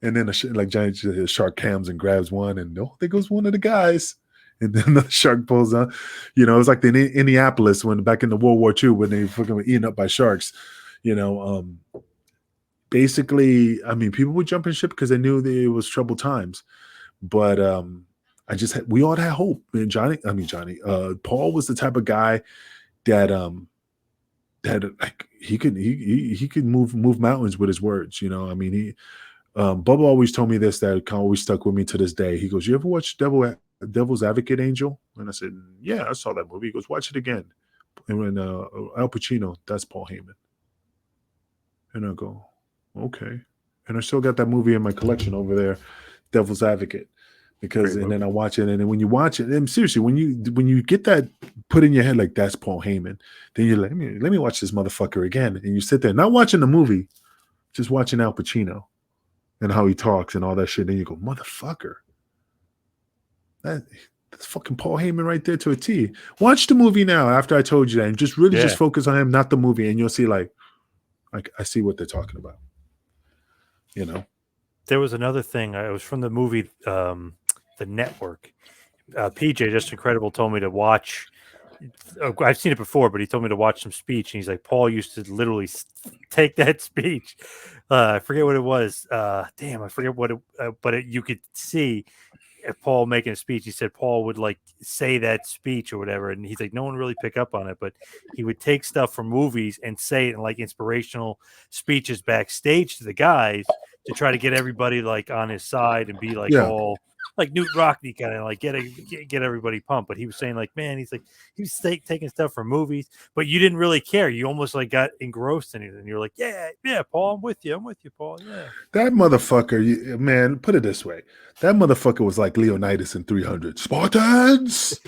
B: And then like giant shark comes and grabs one, and there goes one of the guys. And then the shark pulls on. It was like the Indianapolis when back in the World War II when they fucking were eaten up by sharks. Basically, I mean, people were jumping ship because they knew that it was troubled times. But we all had hope. And Paul was the type of guy that like he could move mountains with his words. I mean, Bubba always told me this that always stuck with me to this day. He goes, you ever watch Devil's Advocate, Angel? And I said, yeah, I saw that movie. He goes, watch it again. And when Al Pacino, that's Paul Heyman. And I go, okay. And I still got that movie in my collection over there, Devil's Advocate. Because
A: Great
B: and then
A: movie.
B: I watch it, and then when you watch it, and seriously, when you get that put in your head like that's Paul Heyman, then you're like, let me watch this motherfucker again. And you sit there, not watching the movie, just watching Al Pacino and how he talks and all that shit. And you go, motherfucker. That's fucking Paul Heyman right there to a T. Watch the movie now after I told you that, and just really just
A: Yeah.
B: focus on him, not the movie, and you'll see like I see what they're talking about. You know?
A: There was another thing. It was from the movie, The Network. PJ, just incredible, told me to watch. I've seen it before, but he told me to watch some speech, and he's like, Paul used to literally take that speech. I forget what it was. Damn, I forget what it. But you could see Paul making a speech. He said Paul would like say that speech or whatever, and he's like, no one really pick up on it, but he would take stuff from movies and say it in like inspirational speeches backstage to the guys to try to get everybody like on his side and be like
B: Yeah.
A: all like Newt Rockney kind of like get everybody pumped. But he was saying like, man, he's like he was taking stuff from movies, but you didn't really care. You almost like got engrossed in it, and you're like, yeah, Paul, I'm with you, Paul, yeah.
B: That motherfucker, man, put it this way. That motherfucker was like Leonidas in 300. Spartans!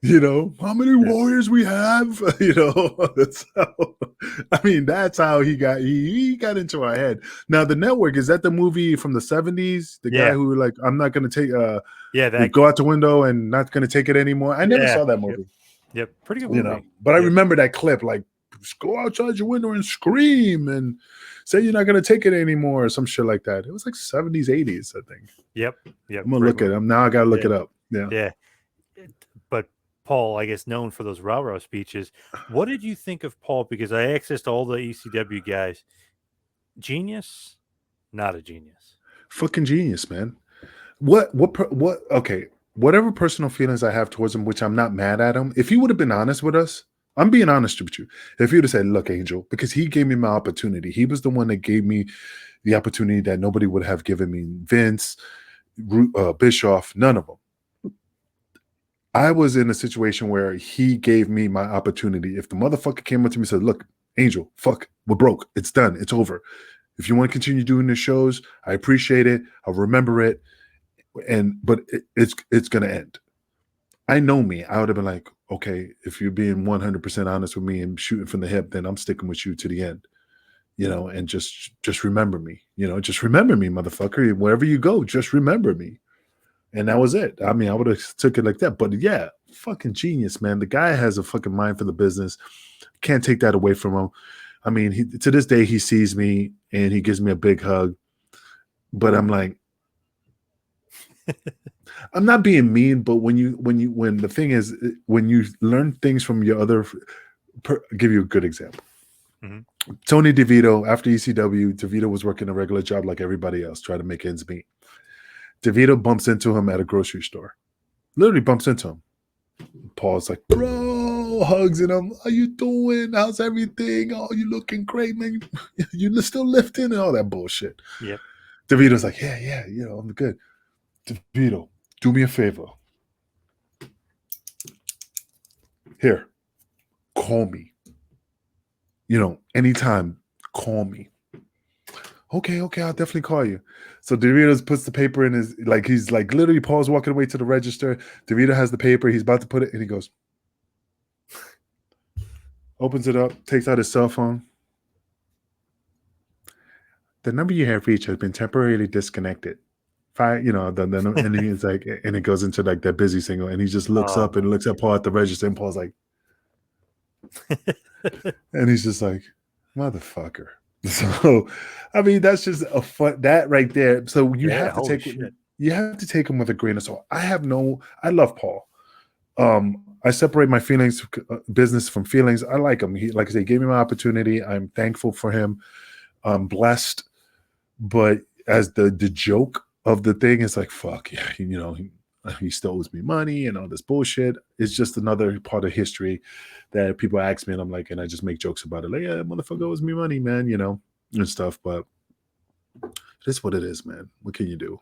B: You know, how many warriors we have? You know, that's how, I mean, that's how he got into our head. Now, The Network, is that the movie from the 70s? The guy who like, I'm not gonna take
A: that
B: go out the window and not gonna take it anymore. I never saw that movie.
A: Yep, pretty good
B: You
A: movie.
B: know, but I remember that clip, like, just go outside your window and scream and say you're not gonna take it anymore or some shit like that. It was like 70s, 80s, I think.
A: Yep.
B: I'm gonna look at him now. I gotta look it up.
A: Yeah. But Paul, I guess, known for those rah-rah speeches. What did you think of Paul? Because I accessed all the ECW guys. Genius, not a genius.
B: Fucking genius, man. What? Okay, whatever personal feelings I have towards him, which I'm not mad at him. If he would have been honest with us, I'm being honest with you. If he would have said, "Look, Angel," because he gave me my opportunity. He was the one that gave me the opportunity that nobody would have given me. Vince, Bischoff, none of them. I was in a situation where he gave me my opportunity. If the motherfucker came up to me and said, "Look, Angel, fuck, we're broke. It's done. It's over. If you want to continue doing the shows, I appreciate it. I'll remember it. But it's gonna end." I know me. I would have been like, okay, if you're being 100% honest with me and shooting from the hip, then I'm sticking with you to the end. You know, and just remember me. You know, just remember me, motherfucker. Wherever you go, just remember me. And that was it. I mean, I would have took it like that. But yeah, fucking genius, man. The guy has a fucking mind for the business. Can't take that away from him. I mean, to this day, he sees me and he gives me a big hug. But I'm like, I'm not being mean, but when the thing is, when you learn things from your other, I'll give you a good example. Mm-hmm. Tony DeVito, after ECW, DeVito was working a regular job like everybody else, trying to make ends meet. DeVito bumps into him at a grocery store. Literally bumps into him. Paul's like, bro, hugs him. How you doing? How's everything? Oh, you looking great, man. You still lifting and all that bullshit.
A: Yep.
B: DeVito's like, yeah, you know, I'm good. DeVito, do me a favor. Here, call me. You know, anytime, call me. Okay, I'll definitely call you. So DeVito puts the paper in his, like, he's like, literally, Paul's walking away to the register. DeVito has the paper. He's about to put it, and he goes, opens it up, takes out his cell phone. The number you have reached has been temporarily disconnected. You know, and he's like, and it goes into like that busy signal, and he just looks up and looks at Paul at the register, and Paul's like, and he's just like, motherfucker. So, I mean, that's just a fun, that right there. So you have to take him with a grain of salt. I love Paul. I separate my feelings, business from feelings. I like him. He, like I say, gave me my opportunity. I'm thankful for him. I'm blessed. But as the joke of the thing is like, fuck yeah, you know, he still owes me money and all this bullshit. It's just another part of history that people ask me, and I'm like, and I just make jokes about it. Like, yeah, motherfucker owes me money, man, you know, and stuff. But it's what it is, man. What can you do?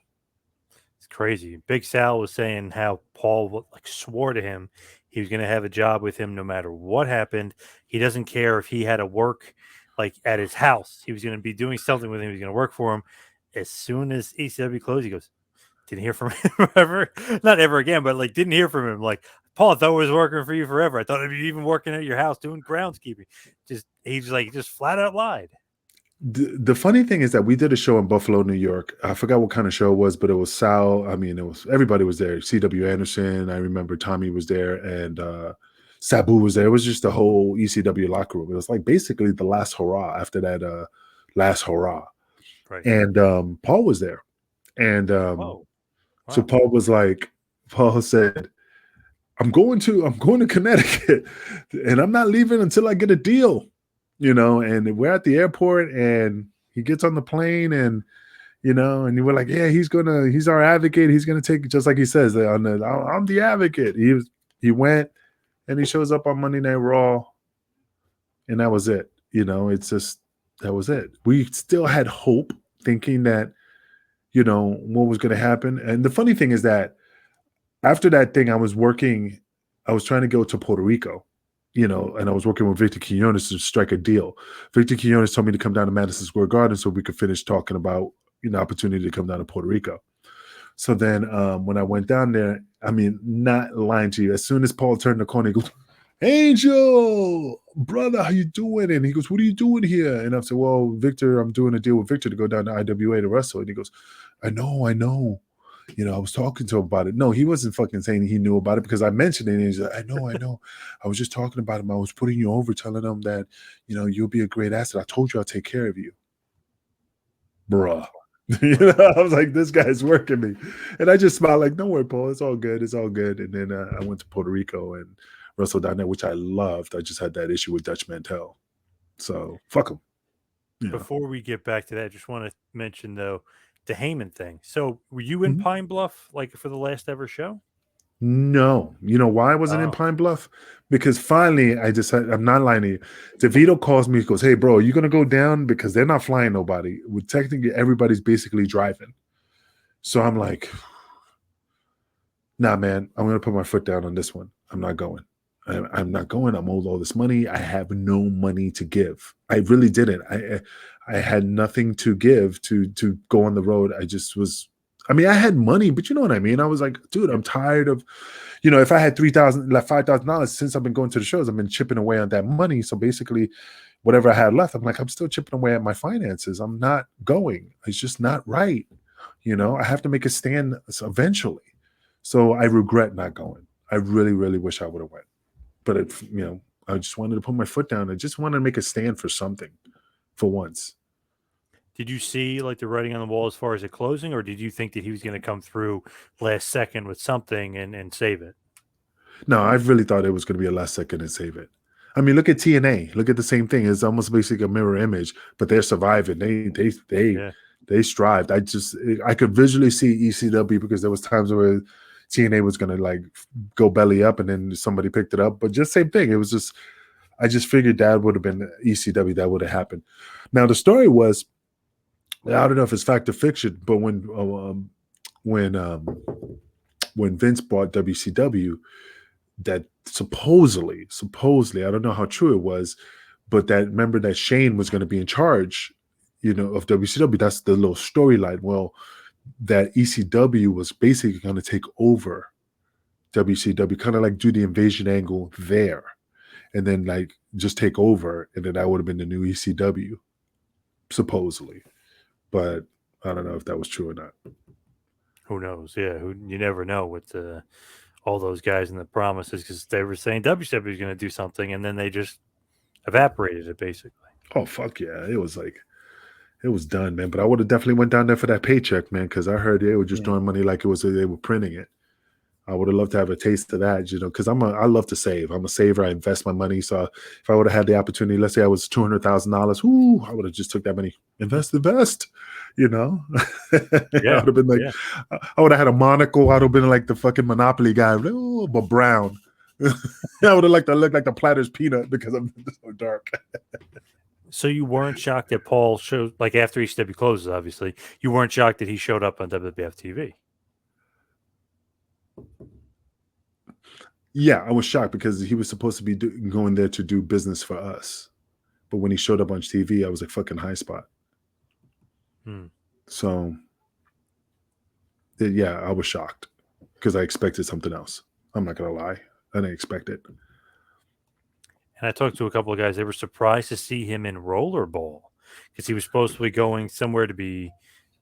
A: It's crazy. Big Sal was saying how Paul like swore to him he was going to have a job with him no matter what happened. He doesn't care if he had to work like at his house. He was going to be doing something with him. He was going to work for him. As soon as ECW closed, he goes, didn't hear from him ever, not ever again, but like didn't hear from him. Like, Paul, I thought I was working for you forever. I thought I'd be even working at your house doing groundskeeping. Just flat out lied.
B: The funny thing is that we did a show in Buffalo, New York. I forgot what kind of show it was, but it was Sal. I mean, it was everybody was there. C.W. Anderson. I remember Tommy was there, and Sabu was there. It was just the whole ECW locker room. It was like basically the last hurrah after that last hurrah.
A: Right.
B: And Paul was there, and
A: Oh,
B: so
A: wow.
B: Paul said, I'm going to Connecticut, and I'm not leaving until I get a deal, and we're at the airport, and he gets on the plane, and and we're like, yeah, he's our advocate. He's gonna take, just like he says, I'm the advocate. He went, and he shows up on Monday Night Raw, and that was it. It's just, that was it. We still had hope, thinking that, what was going to happen. And the funny thing is that after that thing, I was trying to go to Puerto Rico, and I was working with Victor Quinones to strike a deal. Victor Quinones told me to come down to Madison Square Garden so we could finish talking about, opportunity to come down to Puerto Rico. So then when I went down there, I mean, not lying to you, as soon as Paul turned the corner, he goes, Angel, brother, how you doing? And he goes, what are you doing here? And I said, well, Victor, I'm doing a deal with Victor to go down to IWA to wrestle. And he goes, I know. I was talking to him about it. No, he wasn't fucking saying he knew about it, because I mentioned it. And he's like, I know. I was just talking about him. I was putting you over, telling him that, you'll be a great asset. I told you I'll take care of you. Bruh. I was like, this guy's working me. And I just smiled like, don't worry, Paul. It's all good. It's all good. And then I went to Puerto Rico and wrestled down there, which I loved. I just had that issue with Dutch Mantel. So fuck him.
A: Before we get back to that, I just want to mention, though, the Heyman thing. So were you in
B: Mhm.
A: Pine Bluff like for the last ever show?
B: No. You know why I wasn't in
A: Oh,
B: Pine Bluff? Because finally I decided, I'm not lying to you. DeVito calls me, he goes, hey, bro, are you going to go down? Because they're not flying nobody. Technically, everybody's basically driving. So I'm like, nah, man, I'm going to put my foot down on this one. I'm not going. I'm not going. I'm owed all this money. I have no money to give. I really didn't. I had nothing to give to go on the road. I just was. I mean, I had money, but you know what I mean. I was like, dude, I'm tired of, if I had $3,000, like $5,000 since I've been going to the shows, I've been chipping away on that money. So basically, whatever I had left, I'm like, I'm still chipping away at my finances. I'm not going. It's just not right. I have to make a stand eventually. So I regret not going. I really, really wish I would have went. But I just wanted to put my foot down. I just wanted to make a stand for something, for once.
A: did you see like the writing on the wall as far as it closing, or did you think that he was going to come through last second with something and save it?
B: No, I really thought it was going to be a last second and save it. I mean, look at TNA. Look at the same thing. It's almost basically a mirror image, but they're surviving.
A: Yeah.
B: They strived. I could visually see ECW, because there was times where TNA was going to like go belly up and then somebody picked it up. But just same thing. It was just, I just figured that would have been ECW. That would have happened. Now the story was, I don't know if it's fact or fiction, but when Vince bought WCW, that supposedly, I don't know how true it was, but that, remember that Shane was going to be in charge, of WCW. That's the little storyline. Well, that ECW was basically going to take over WCW, kind of like do the invasion angle there, and then like just take over, and then that would have been the new ECW, supposedly. But I don't know if that was true or not.
A: Who knows? Yeah, you never know with all those guys and the promises, because they were saying WCW was going to do something, and then they just evaporated it basically.
B: Oh fuck yeah! It was done, man. But I would have definitely went down there for that paycheck, man, because I heard they were just
A: Yeah.
B: throwing money like it was they were printing it. I would have loved to have a taste of that, because I love to save. I'm a saver. I invest my money. So if I would have had the opportunity, let's say I was $200,000, I would have just took that money, invest. I
A: Yeah.
B: would have been like,
A: Yeah.
B: I would have had a monocle. I would have been like the fucking Monopoly guy, but brown. I would have liked to look like the Platter's peanut because I'm so dark.
A: So you weren't shocked that Paul showed, like after ECW closes, obviously, you weren't shocked that he showed up on WWF TV.
B: Yeah, I was shocked because he was supposed to be going there to do business for us. but when he showed up on TV, I was like fucking high spot.
A: Hmm.
B: So yeah, I was shocked because I expected something else. I'm not gonna lie, I didn't expect it.
A: And I talked to a couple of guys. They were surprised to see him in rollerball because he was supposed to be going somewhere to be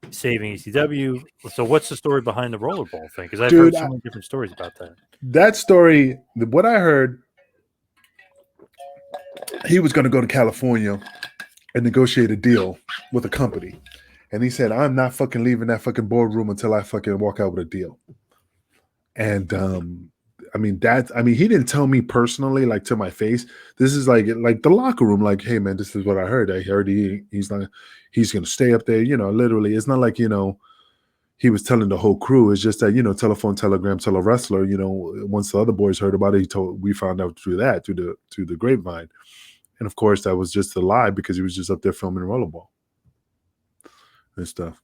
A: saving ECW. So, what's the story behind the rollerball thing? Because I've heard
B: Dude,
A: so many different stories about that.
B: that story, what I heard, he was going to go to California and negotiate a deal with a company. And he said, I'm not fucking leaving that fucking boardroom until I fucking walk out with a deal. And he didn't tell me personally, like to my face. This is like the locker room, like, hey man, this is what I heard. I heard he's gonna stay up there, literally. It's not like, he was telling the whole crew. It's just that, telephone, telegram, tell a wrestler, once the other boys heard about it, we found out through the grapevine. And of course, that was just a lie because he was just up there filming rollerball and stuff.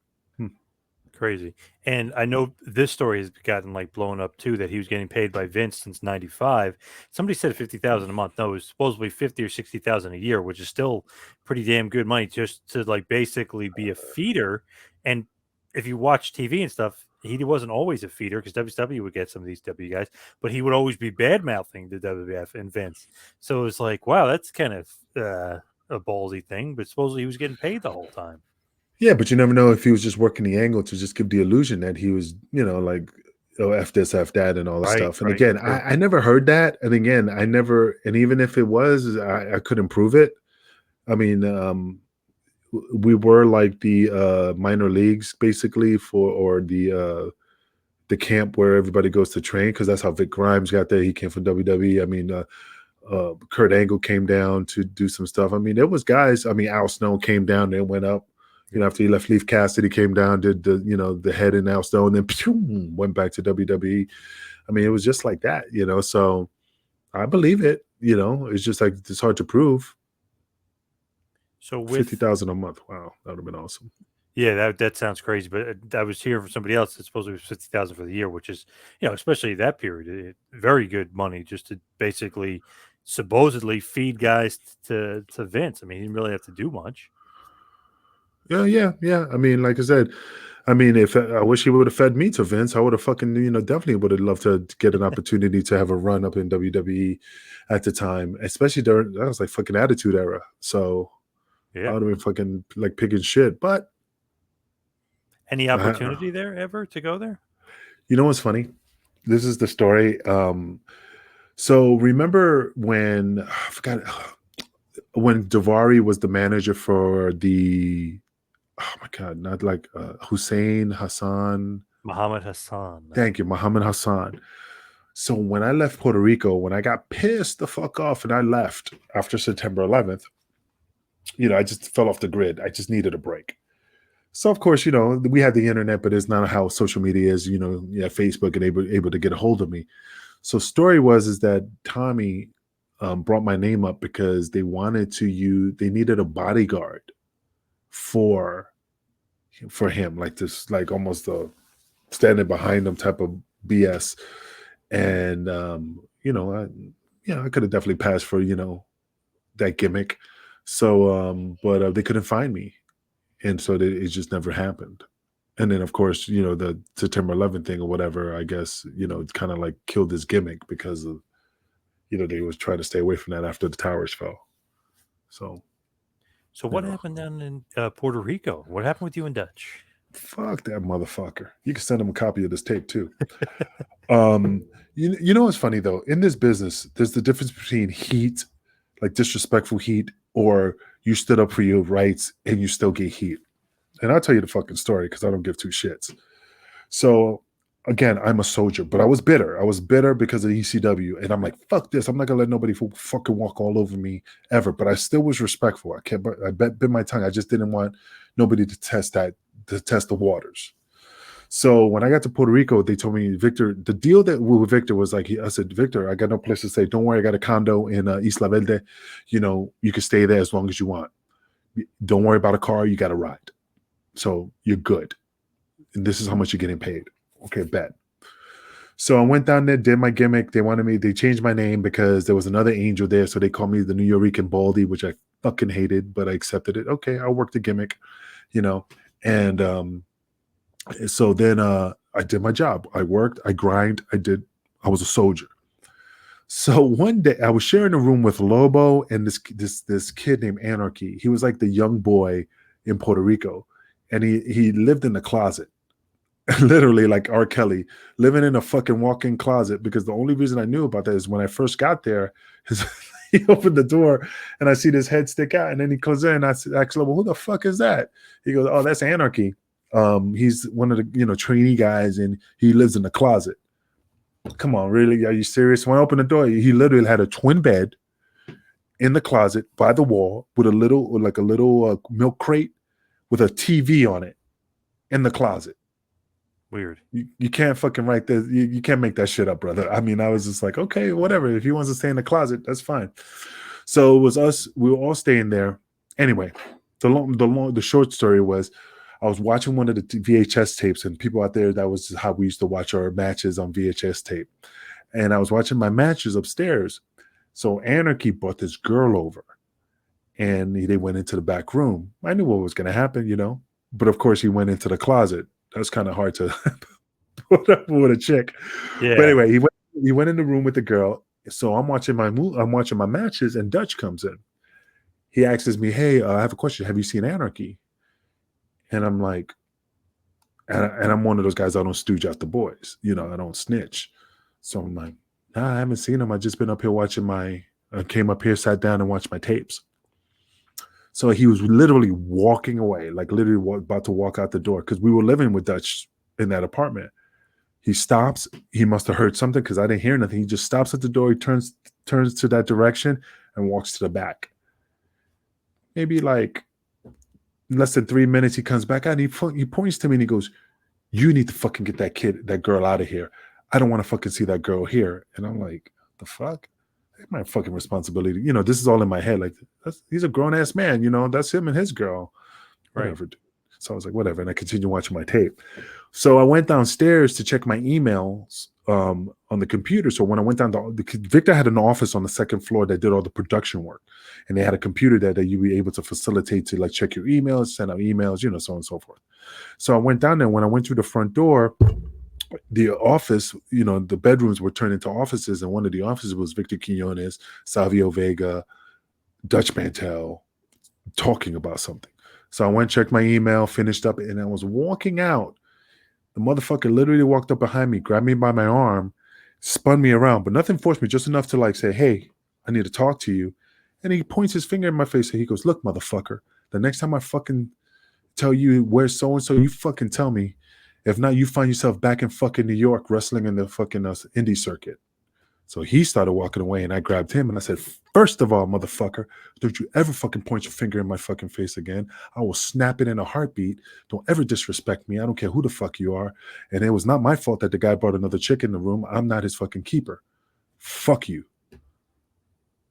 A: Crazy. And I know this story has gotten like blown up too, that he was getting paid by Vince since '95. Somebody said 50,000 a month. No, it was supposedly 50 or 60,000 a year, which is still pretty damn good money just to like basically be a feeder. And if you watch TV and stuff, he wasn't always a feeder because WCW would get some of these W guys, but he would always be bad mouthing the WWF and Vince. So it was like, wow, that's kind of a ballsy thing. But supposedly he was getting paid the whole time.
B: Yeah, but you never know if he was just working the angle to just give the illusion that he was, like, oh, F this, F that, and all this
A: Right,
B: stuff. And
A: right.
B: again, I never heard that. And again, and even if it was, I couldn't prove it. I mean, we were like the minor leagues basically or the camp where everybody goes to train, because that's how Vic Grimes got there. He came from WWE. I mean, Kurt Angle came down to do some stuff. I mean, there was guys. I mean, Al Snow came down and went up. After he left Leaf Cassidy, came down, did the head in Al Snow, and then went back to WWE. I mean, it was just like that, So I believe it. It's just like it's hard to prove.
A: So with
B: 50,000 a month, wow, that would have been awesome.
A: Yeah, that sounds crazy. But I was hearing from somebody else that supposedly was 50,000 for the year, which is, especially that period, very good money just to basically supposedly feed guys to Vince. I mean, he didn't really have to do much.
B: Yeah. I mean, like I said, if I wish he would have fed me to Vince, I would have fucking, definitely would have loved to get an opportunity to have a run up in WWE at the time, especially during that was like fucking Attitude Era. So I
A: Yeah.
B: would have been fucking like picking shit. But
A: Any opportunity there ever to go there?
B: You know what's funny? This is the story. So remember when I forgot when Davari was the manager for the oh my god, not like Hussein Hassan.
A: Muhammad Hassan.
B: Thank you, Muhammad Hassan. So when I left Puerto Rico, when I got pissed the fuck off and I left after September 11th, I just fell off the grid. I just needed a break. So of course, we had the internet, but it's not how social media is. Facebook and able to get a hold of me. So story is that Tommy brought my name up because they needed a bodyguard for him, like this, like almost a standing behind him type of BS. And I could have definitely passed for that gimmick. So, but they couldn't find me. And so it just never happened. And then, of course, the September 11th thing or whatever, I guess, it kind of like killed his gimmick because of, they was trying to stay away from that after the towers fell. So
A: what happened down in Puerto Rico? What happened with you and Dutch?
B: Fuck that motherfucker. You can send him a copy of this tape too. You know what's funny though? In this business, there's the difference between heat, like disrespectful heat, or you stood up for your rights and you still get heat. And I'll tell you the fucking story because I don't give two shits. So again, I'm a soldier, but I was bitter. I was bitter because of ECW. And I'm like, fuck this. I'm not gonna let nobody fucking walk all over me ever. But I still was respectful. I bit my tongue. I just didn't want nobody to test the waters. So when I got to Puerto Rico, they told me, Victor, the deal that with Victor was like, I said, Victor, I got no place to stay. Don't worry, I got a condo in Isla Verde. You can stay there as long as you want. Don't worry about a car. You got a ride. So you're good. And this is how much you're getting paid. Okay, bet. So I went down there, did my gimmick. They changed my name because there was another angel there. So they called me the New Yorican Baldy, which I fucking hated, but I accepted it. Okay, I'll work the gimmick, you know. And so then I did my job. I worked, I grind, I was a soldier. So one day I was sharing a room with Lobo and this kid named Anarchy. He was like the young boy in Puerto Rico, and he lived in the closet, literally like R. Kelly, living in a fucking walk-in closet. Because the only reason I knew about that is when I first got there, his, he opened the door and I see this head stick out, and then he comes in. And I asked Lobo, "Who the fuck is that?" He goes, "Oh, that's Anarchy. He's one of the trainee guys, and he lives in the closet." Come on, really? Are you serious? When I opened the door, he literally had a twin bed in the closet by the wall with a little milk crate with a TV on it in the closet.
A: Weird.
B: You can't fucking write this. You can't make that shit up, brother. I mean, I was just like, okay, whatever. If he wants to stay in the closet, that's fine. So it was us. We were all staying there. Anyway, the short story was, I was watching one of the VHS tapes, and people out there, that was how we used to watch our matches on VHS tape. And I was watching my matches upstairs. So Anarchy brought this girl over, and they went into the back room. I knew what was going to happen, but of course he went into the closet. That's kind of hard to put up with a chick.
A: Yeah.
B: But anyway, he went in the room with the girl. So I'm watching my matches, and Dutch comes in. He asks me, "Hey, I have a question. Have you seen Anarchy?" And I'm like, and I'm one of those guys, I don't stooge out the boys. I don't snitch. So I'm like, nah, I haven't seen him. I just been up here watching I came up here, sat down and watched my tapes. So he was literally walking away, like literally about to walk out the door, because we were living with Dutch in that apartment. He stops. He must have heard something, because I didn't hear nothing. He just stops at the door. He turns to that direction and walks to the back. Maybe like less than 3 minutes, he comes back out and he points to me and he goes, "You need to fucking get that girl out of here. I don't want to fucking see that girl here." And I'm like, the fuck? That's my fucking responsibility. This is all in my head. Like, he's a grown ass man. That's him and his girl. Whatever. Right. So I was like, whatever. And I continued watching my tape. So I went downstairs to check my emails on the computer. So when I went down, Victor had an office on the second floor that did all the production work. And they had a computer there that you were able to facilitate to like check your emails, send out emails, so on and so forth. So I went down there. When I went through the front door, the office, the bedrooms were turned into offices. And one of the offices was Victor Quinones, Savio Vega, Dutch Mantel, talking about something. So I went, checked my email, finished up, and I was walking out. The motherfucker literally walked up behind me, grabbed me by my arm, spun me around, but nothing forced me, just enough to like say, "Hey, I need to talk to you." And he points his finger in my face and he goes, "Look, motherfucker, the next time I fucking tell you where's so-and-so, you fucking tell me. If not, you find yourself back in fucking New York wrestling in the fucking indie circuit." So he started walking away and I grabbed him and I said, "First of all, motherfucker, don't you ever fucking point your finger in my fucking face again. I will snap it in a heartbeat. Don't ever disrespect me. I don't care who the fuck you are. And it was not my fault that the guy brought another chick in the room. I'm not his fucking keeper. Fuck you."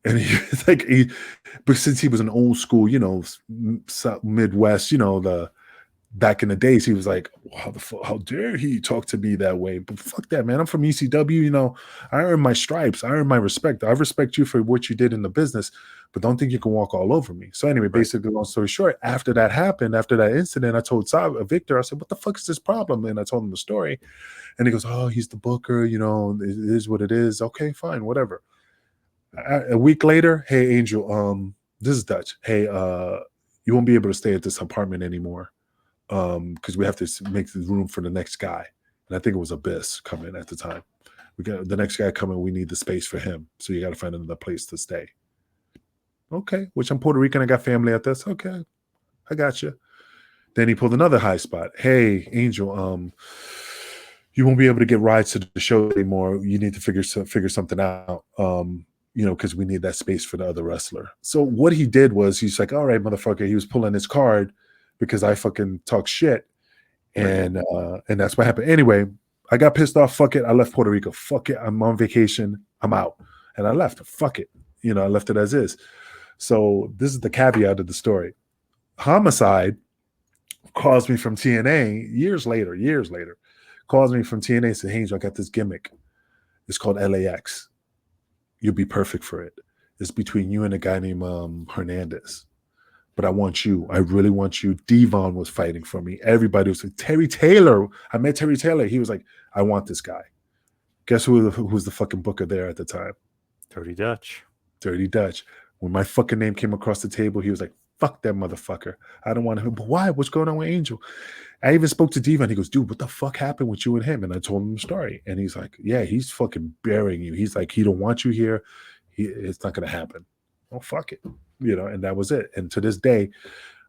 B: And but since he was an old school, Midwest, back in the days, he was like, how dare he talk to me that way? But fuck that, man. I'm from ECW. I earned my stripes. I earned my respect. I respect you for what you did in the business, but don't think you can walk all over me. So anyway, basically, long story short, after that happened, after that incident, I told Victor, I said, "What the fuck is this problem?" And I told him the story. And he goes, "Oh, he's the booker. It is what it is. Okay, fine, whatever." A week later, "Hey, Angel, this is Dutch. Hey, you won't be able to stay at this apartment anymore. Because we have to make the room for the next guy." And I think it was Abyss coming at the time. We got the next guy coming. We need the space for him. So you got to find another place to stay. Okay. Which I'm Puerto Rican. I got family at this. Okay. I got you. Then he pulled another high spot. "Hey, Angel, you won't be able to get rides to the show anymore. You need to figure something out. Because we need that space for the other wrestler." So what he did was he's like, "All right, motherfucker." He was pulling his card because I fucking talk shit. And that's what happened. Anyway, I got pissed off. Fuck it. I left Puerto Rico. Fuck it. I'm on vacation. I'm out. And I left. Fuck it. I left it as is. So this is the caveat of the story. Homicide calls me from TNA years later, calls me from TNA and said, "Hey, I got this gimmick. It's called LAX. You'll be perfect for it. is between you and a guy named Hernandez. But I want you. I really want you. Devon was fighting for me. Everybody was like, Terry Taylor. I met Terry Taylor. He was like, I want this guy. Guess who was the fucking booker there at the time?
A: Dirty Dutch.
B: Dirty Dutch. When my fucking name came across the table, he was like, fuck that motherfucker. I don't want him. But why? What's going on with Angel? I even spoke to Devon. He goes, dude, what the fuck happened with you and him? And I told him the story. And he's like, yeah, he's fucking burying you. He's like, he don't want you here. It's not going to happen. Well, fuck it. And that was it. And to this day,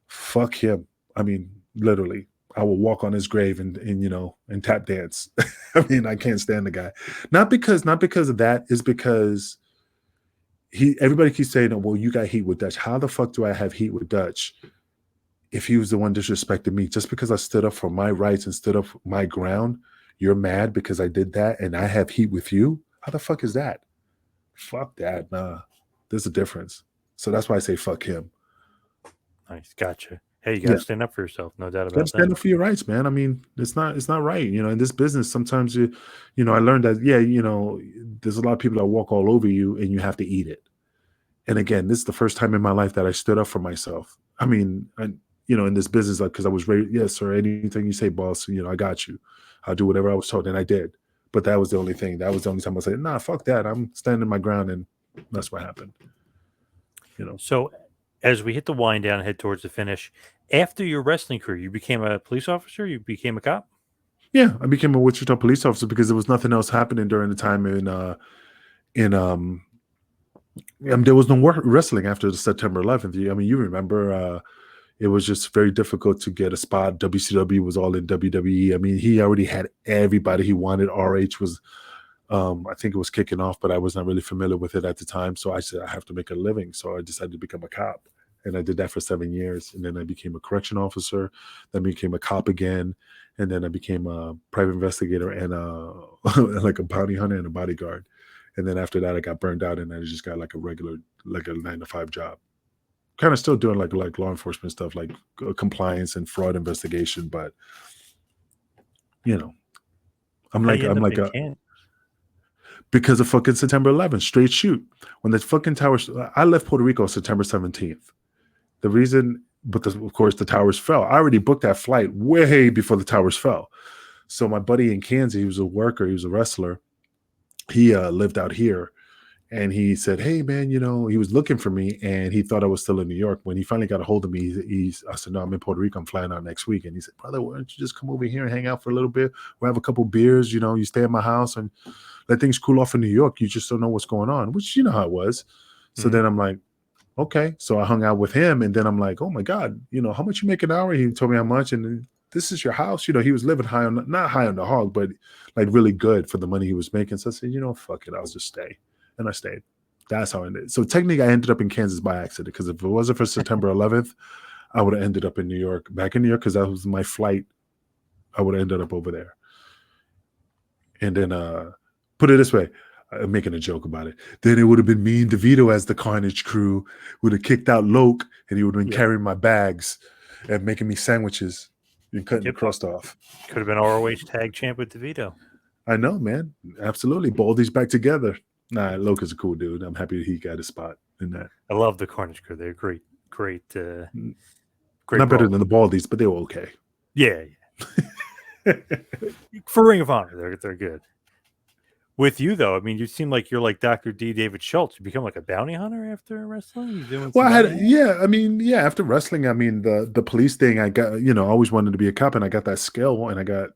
B: fuck him. I mean, literally, I will walk on his grave and tap dance. I mean, I can't stand the guy. Not because of that, is because everybody keeps saying, oh, well, you got heat with Dutch. How the fuck do I have heat with Dutch if he was the one disrespecting me? Just because I stood up for my rights and stood up for my ground, you're mad because I did that and I have heat with you? How the fuck is that? Fuck that. Nah, there's a difference. So that's why I say fuck him.
A: Nice. Gotcha. Hey, you got to stand up for yourself. No doubt about that.
B: Stand up for your rights, man. I mean, it's not right. In this business, sometimes I learned that, there's a lot of people that walk all over you and you have to eat it. And again, this is the first time in my life that I stood up for myself. I mean, in this business, because I was raised, yes, sir, anything you say, boss, I got you. I'll do whatever I was told. And I did. But that was the only thing. That was the only time I said, nah, fuck that. I'm standing my ground. And that's what happened.
A: So as we hit the wind down and head towards the finish, after your wrestling career, you became a police officer? You became a cop?
B: Yeah, I became a Wichita police officer because there was nothing else happening during the time there was no wrestling after the September 11th. I mean, you remember, it was just very difficult to get a spot. WCW was all in WWE. I mean, he already had everybody he wanted. RH was, I think it was kicking off, but I was not really familiar with it at the time. So I said, I have to make a living. So I decided to become a cop. And I did that for 7 years. And then I became a correction officer. Then became a cop again. And then I became a private investigator and like a bounty hunter and a bodyguard. And then after that, I got burned out and I just got like a regular, like a 9-to-5 job. Kind of still doing like law enforcement stuff, like compliance and fraud investigation. But, I'm like because of fucking September 11th, straight shoot. When the fucking towers, I left Puerto Rico September 17th. The reason, of course, the towers fell. I already booked that flight way before the towers fell. So my buddy in Kansas, he was a worker, he was a wrestler. He lived out here. And he said, hey, man, he was looking for me and he thought I was still in New York. When he finally got a hold of me, I said, no, I'm in Puerto Rico. I'm flying out next week. And he said, brother, why don't you just come over here and hang out for a little bit? We'll have a couple beers. You stay at my house and let things cool off in New York. You just don't know what's going on, which you know how it was. So then I'm like, okay. So I hung out with him. And then I'm like, oh, my God, how much you make an hour? He told me how much. And this is your house. He was living not high on the hog, but like really good for the money he was making. So I said, fuck it. I'll just stay. And I stayed. That's how I ended. So technically, I ended up in Kansas by accident because if it wasn't for September 11th, I would have ended up in New York, back in New York, because that was my flight. I would have ended up over there. And then, put it this way, I'm making a joke about it. Then it would have been me and DeVito as the Carnage crew, would have kicked out Loke, and he would have been carrying my bags and making me sandwiches and cutting the crust off.
A: Could have been ROH tag champ with DeVito.
B: I know, man. Absolutely. Baldy's back together. Nah, Loke is a cool dude. I'm happy he got a spot in that.
A: I love the Carnage crew. They're great.
B: Not better than the Baldies, but they were okay.
A: Yeah. For Ring of Honor, they're good. With you though, I mean, you seem like you're like Dr. D. David Schultz. You become like a bounty hunter after wrestling. You doing?
B: Well, after wrestling, I mean, the police thing, I got, I always wanted to be a cop, and I got that skill, and I got.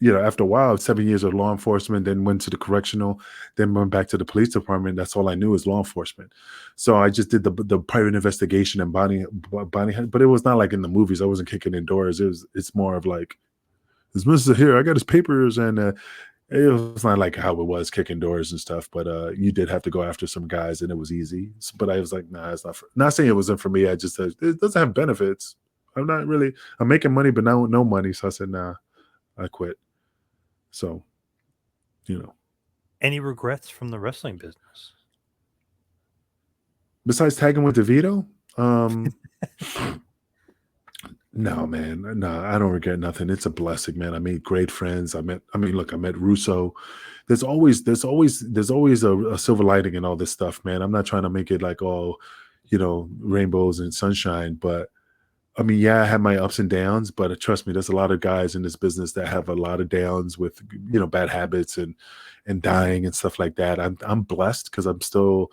B: After a while, 7 years of law enforcement, then went to the correctional, then went back to the police department. That's all I knew is law enforcement. So I just did the private investigation and bounty, but it was not like in the movies. I wasn't kicking in doors. It's more of like, this Mr. here, I got his papers, and it was not like how it was kicking doors and stuff. But you did have to go after some guys, and it was easy. But I was like, nah, it's not. Not saying it wasn't for me. I just said it doesn't have benefits. I'm making money, but now no money. So I said, nah, I quit. So,
A: Any regrets from the wrestling business?
B: Besides tagging with DeVito? No, man. No, I don't regret nothing. It's a blessing, man. I made great friends. I mean, look, I met Russo. There's always a silver lining in all this stuff, man. I'm not trying to make it like all, rainbows and sunshine, but I mean, yeah, I had my ups and downs, but trust me, there's a lot of guys in this business that have a lot of downs with, bad habits and dying and stuff like that. I'm blessed because I'm still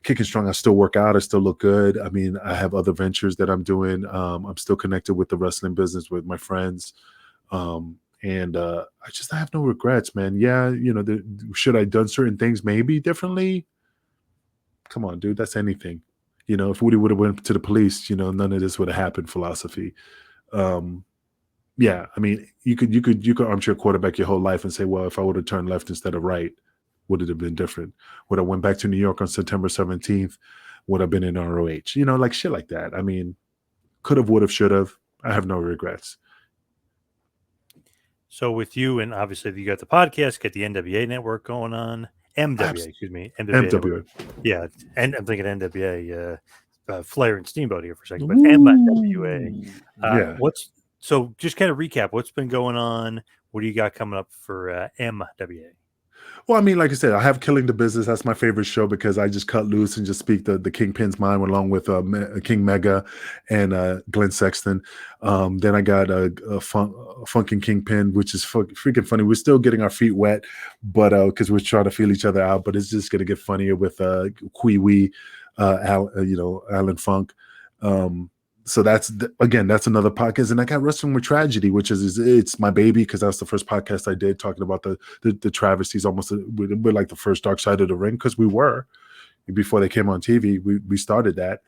B: kicking strong. I still work out. I still look good. I mean, I have other ventures that I'm doing. I'm still connected with the wrestling business with my friends. And I have no regrets, man. Yeah, should I done certain things maybe differently? Come on, dude, that's anything. If Woody would have went to the police, none of this would have happened. Philosophy. Um, yeah, I mean, you could armchair quarterback your whole life and say, well, if I would have turned left instead of right, would it have been different? Would I went back to New York on September 17th? Would have been in ROH? Like shit like that. I mean, could have, would have, should have. I have no regrets.
A: So with you, and obviously you got the podcast, get the NWA network going on, MWA,
B: Abs-
A: excuse me, NWA network.
B: MWA.
A: Yeah, and I'm thinking NWA, Flair and Steamboat here for a second, but MWA.
B: Ooh. Yeah.
A: What's so? Just kind of recap. What's been going on? What do you got coming up for MWA?
B: Well, I mean, like I said, I have Killing the Business. That's my favorite show because I just cut loose and just speak the Kingpin's mind along with King Mega and Glenn Sexton. Then I got a Funkin' Kingpin, which is freaking funny. We're still getting our feet wet, but because we're trying to feel each other out. But it's just going to get funnier with Kwee Wee, Alan Funk. So that's another podcast, and I got Wrestling with Tragedy, which is it's my baby because that's the first podcast I did talking about the travesties. Almost we're like the first Dark Side of the Ring because we were before they came on TV. We started that.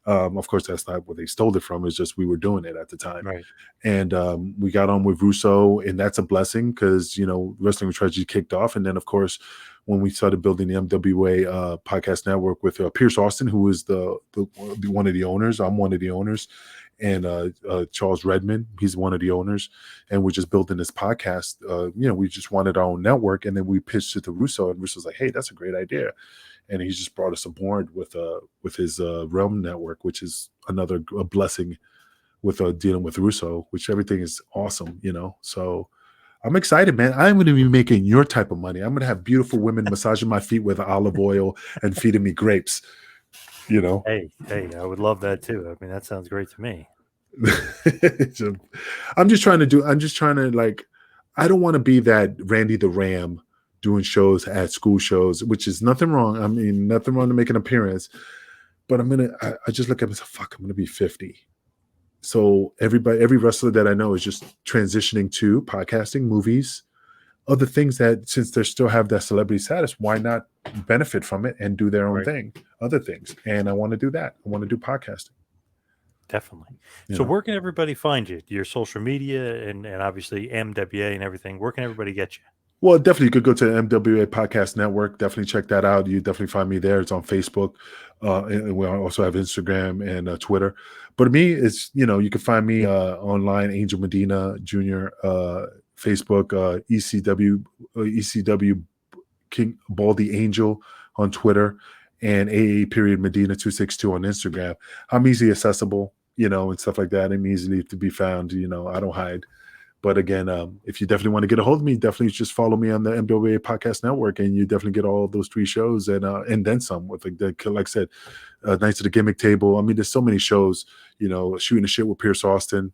B: Of course, that's not where they stole it from. It's just we were doing it at the time,
A: Right.
B: and we got on with Russo, and that's a blessing because Wrestling with Tragedy kicked off, and then of course when we started building the MWA podcast network with Pierce Austin, who is the one of the owners. I'm one of the owners, and Charles Redmond, he's one of the owners, and we're just building this podcast. We just wanted our own network, and then we pitched it to Russo, and Russo's like, "Hey, that's a great idea." And he just brought us aboard with his Realm network, which is another blessing with dealing with Russo, which everything is awesome, So I'm excited, man. I'm going to be making your type of money. I'm going to have beautiful women massaging my feet with olive oil and feeding me grapes.
A: Hey, I would love that too. I mean, that sounds great to me.
B: I'm just trying to like, I don't want to be that Randy the Ram doing shows at school shows, which is nothing wrong. I mean, nothing wrong to make an appearance, but I just look at myself, fuck, I'm going to be 50. So every wrestler that I know is just transitioning to podcasting, movies, other things that since they still have that celebrity status, why not benefit from it and do their own thing, other things. And I want to do that. I want to do podcasting.
A: Definitely. So where can everybody find you? Your social media and obviously MWA and everything. Where can everybody get you?
B: Well, definitely you could go to the MWA Podcast Network. Definitely check that out. You definitely find me there. It's on Facebook. And we also have Instagram and Twitter. But me, it's, you can find me online, Angel Medina Jr., Facebook, ECW King Baldy Angel on Twitter, and AA.Medina 262 on Instagram. I'm easily accessible, and stuff like that. I'm easily to be found. I don't hide. But again, if you definitely want to get a hold of me, definitely just follow me on the MWA Podcast Network, and you definitely get all those 3 shows and then some. With like I said, Nights of the Gimmick Table. I mean, there's so many shows. Shooting the Shit with Pierce Austin.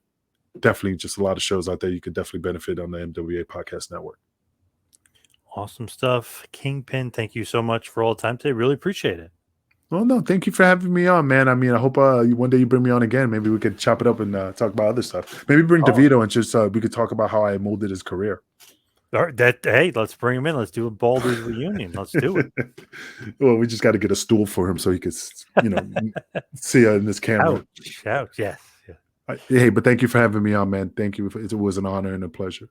B: Definitely, just a lot of shows out there. You could definitely benefit on the MWA Podcast Network.
A: Awesome stuff, Kingpin. Thank you so much for all the time today. Really appreciate it.
B: Well, no, thank you for having me on, man. I mean, I hope one day you bring me on again. Maybe we could chop it up and talk about other stuff. Maybe bring DeVito and just we could talk about how I molded his career.
A: All right, hey, let's bring him in. Let's do a Baldy's reunion. Let's do it.
B: Well, we just got to get a stool for him so he could, see in this camera.
A: Ouch. Yes.
B: Hey, but thank you for having me on, man. Thank you. It was an honor and a pleasure.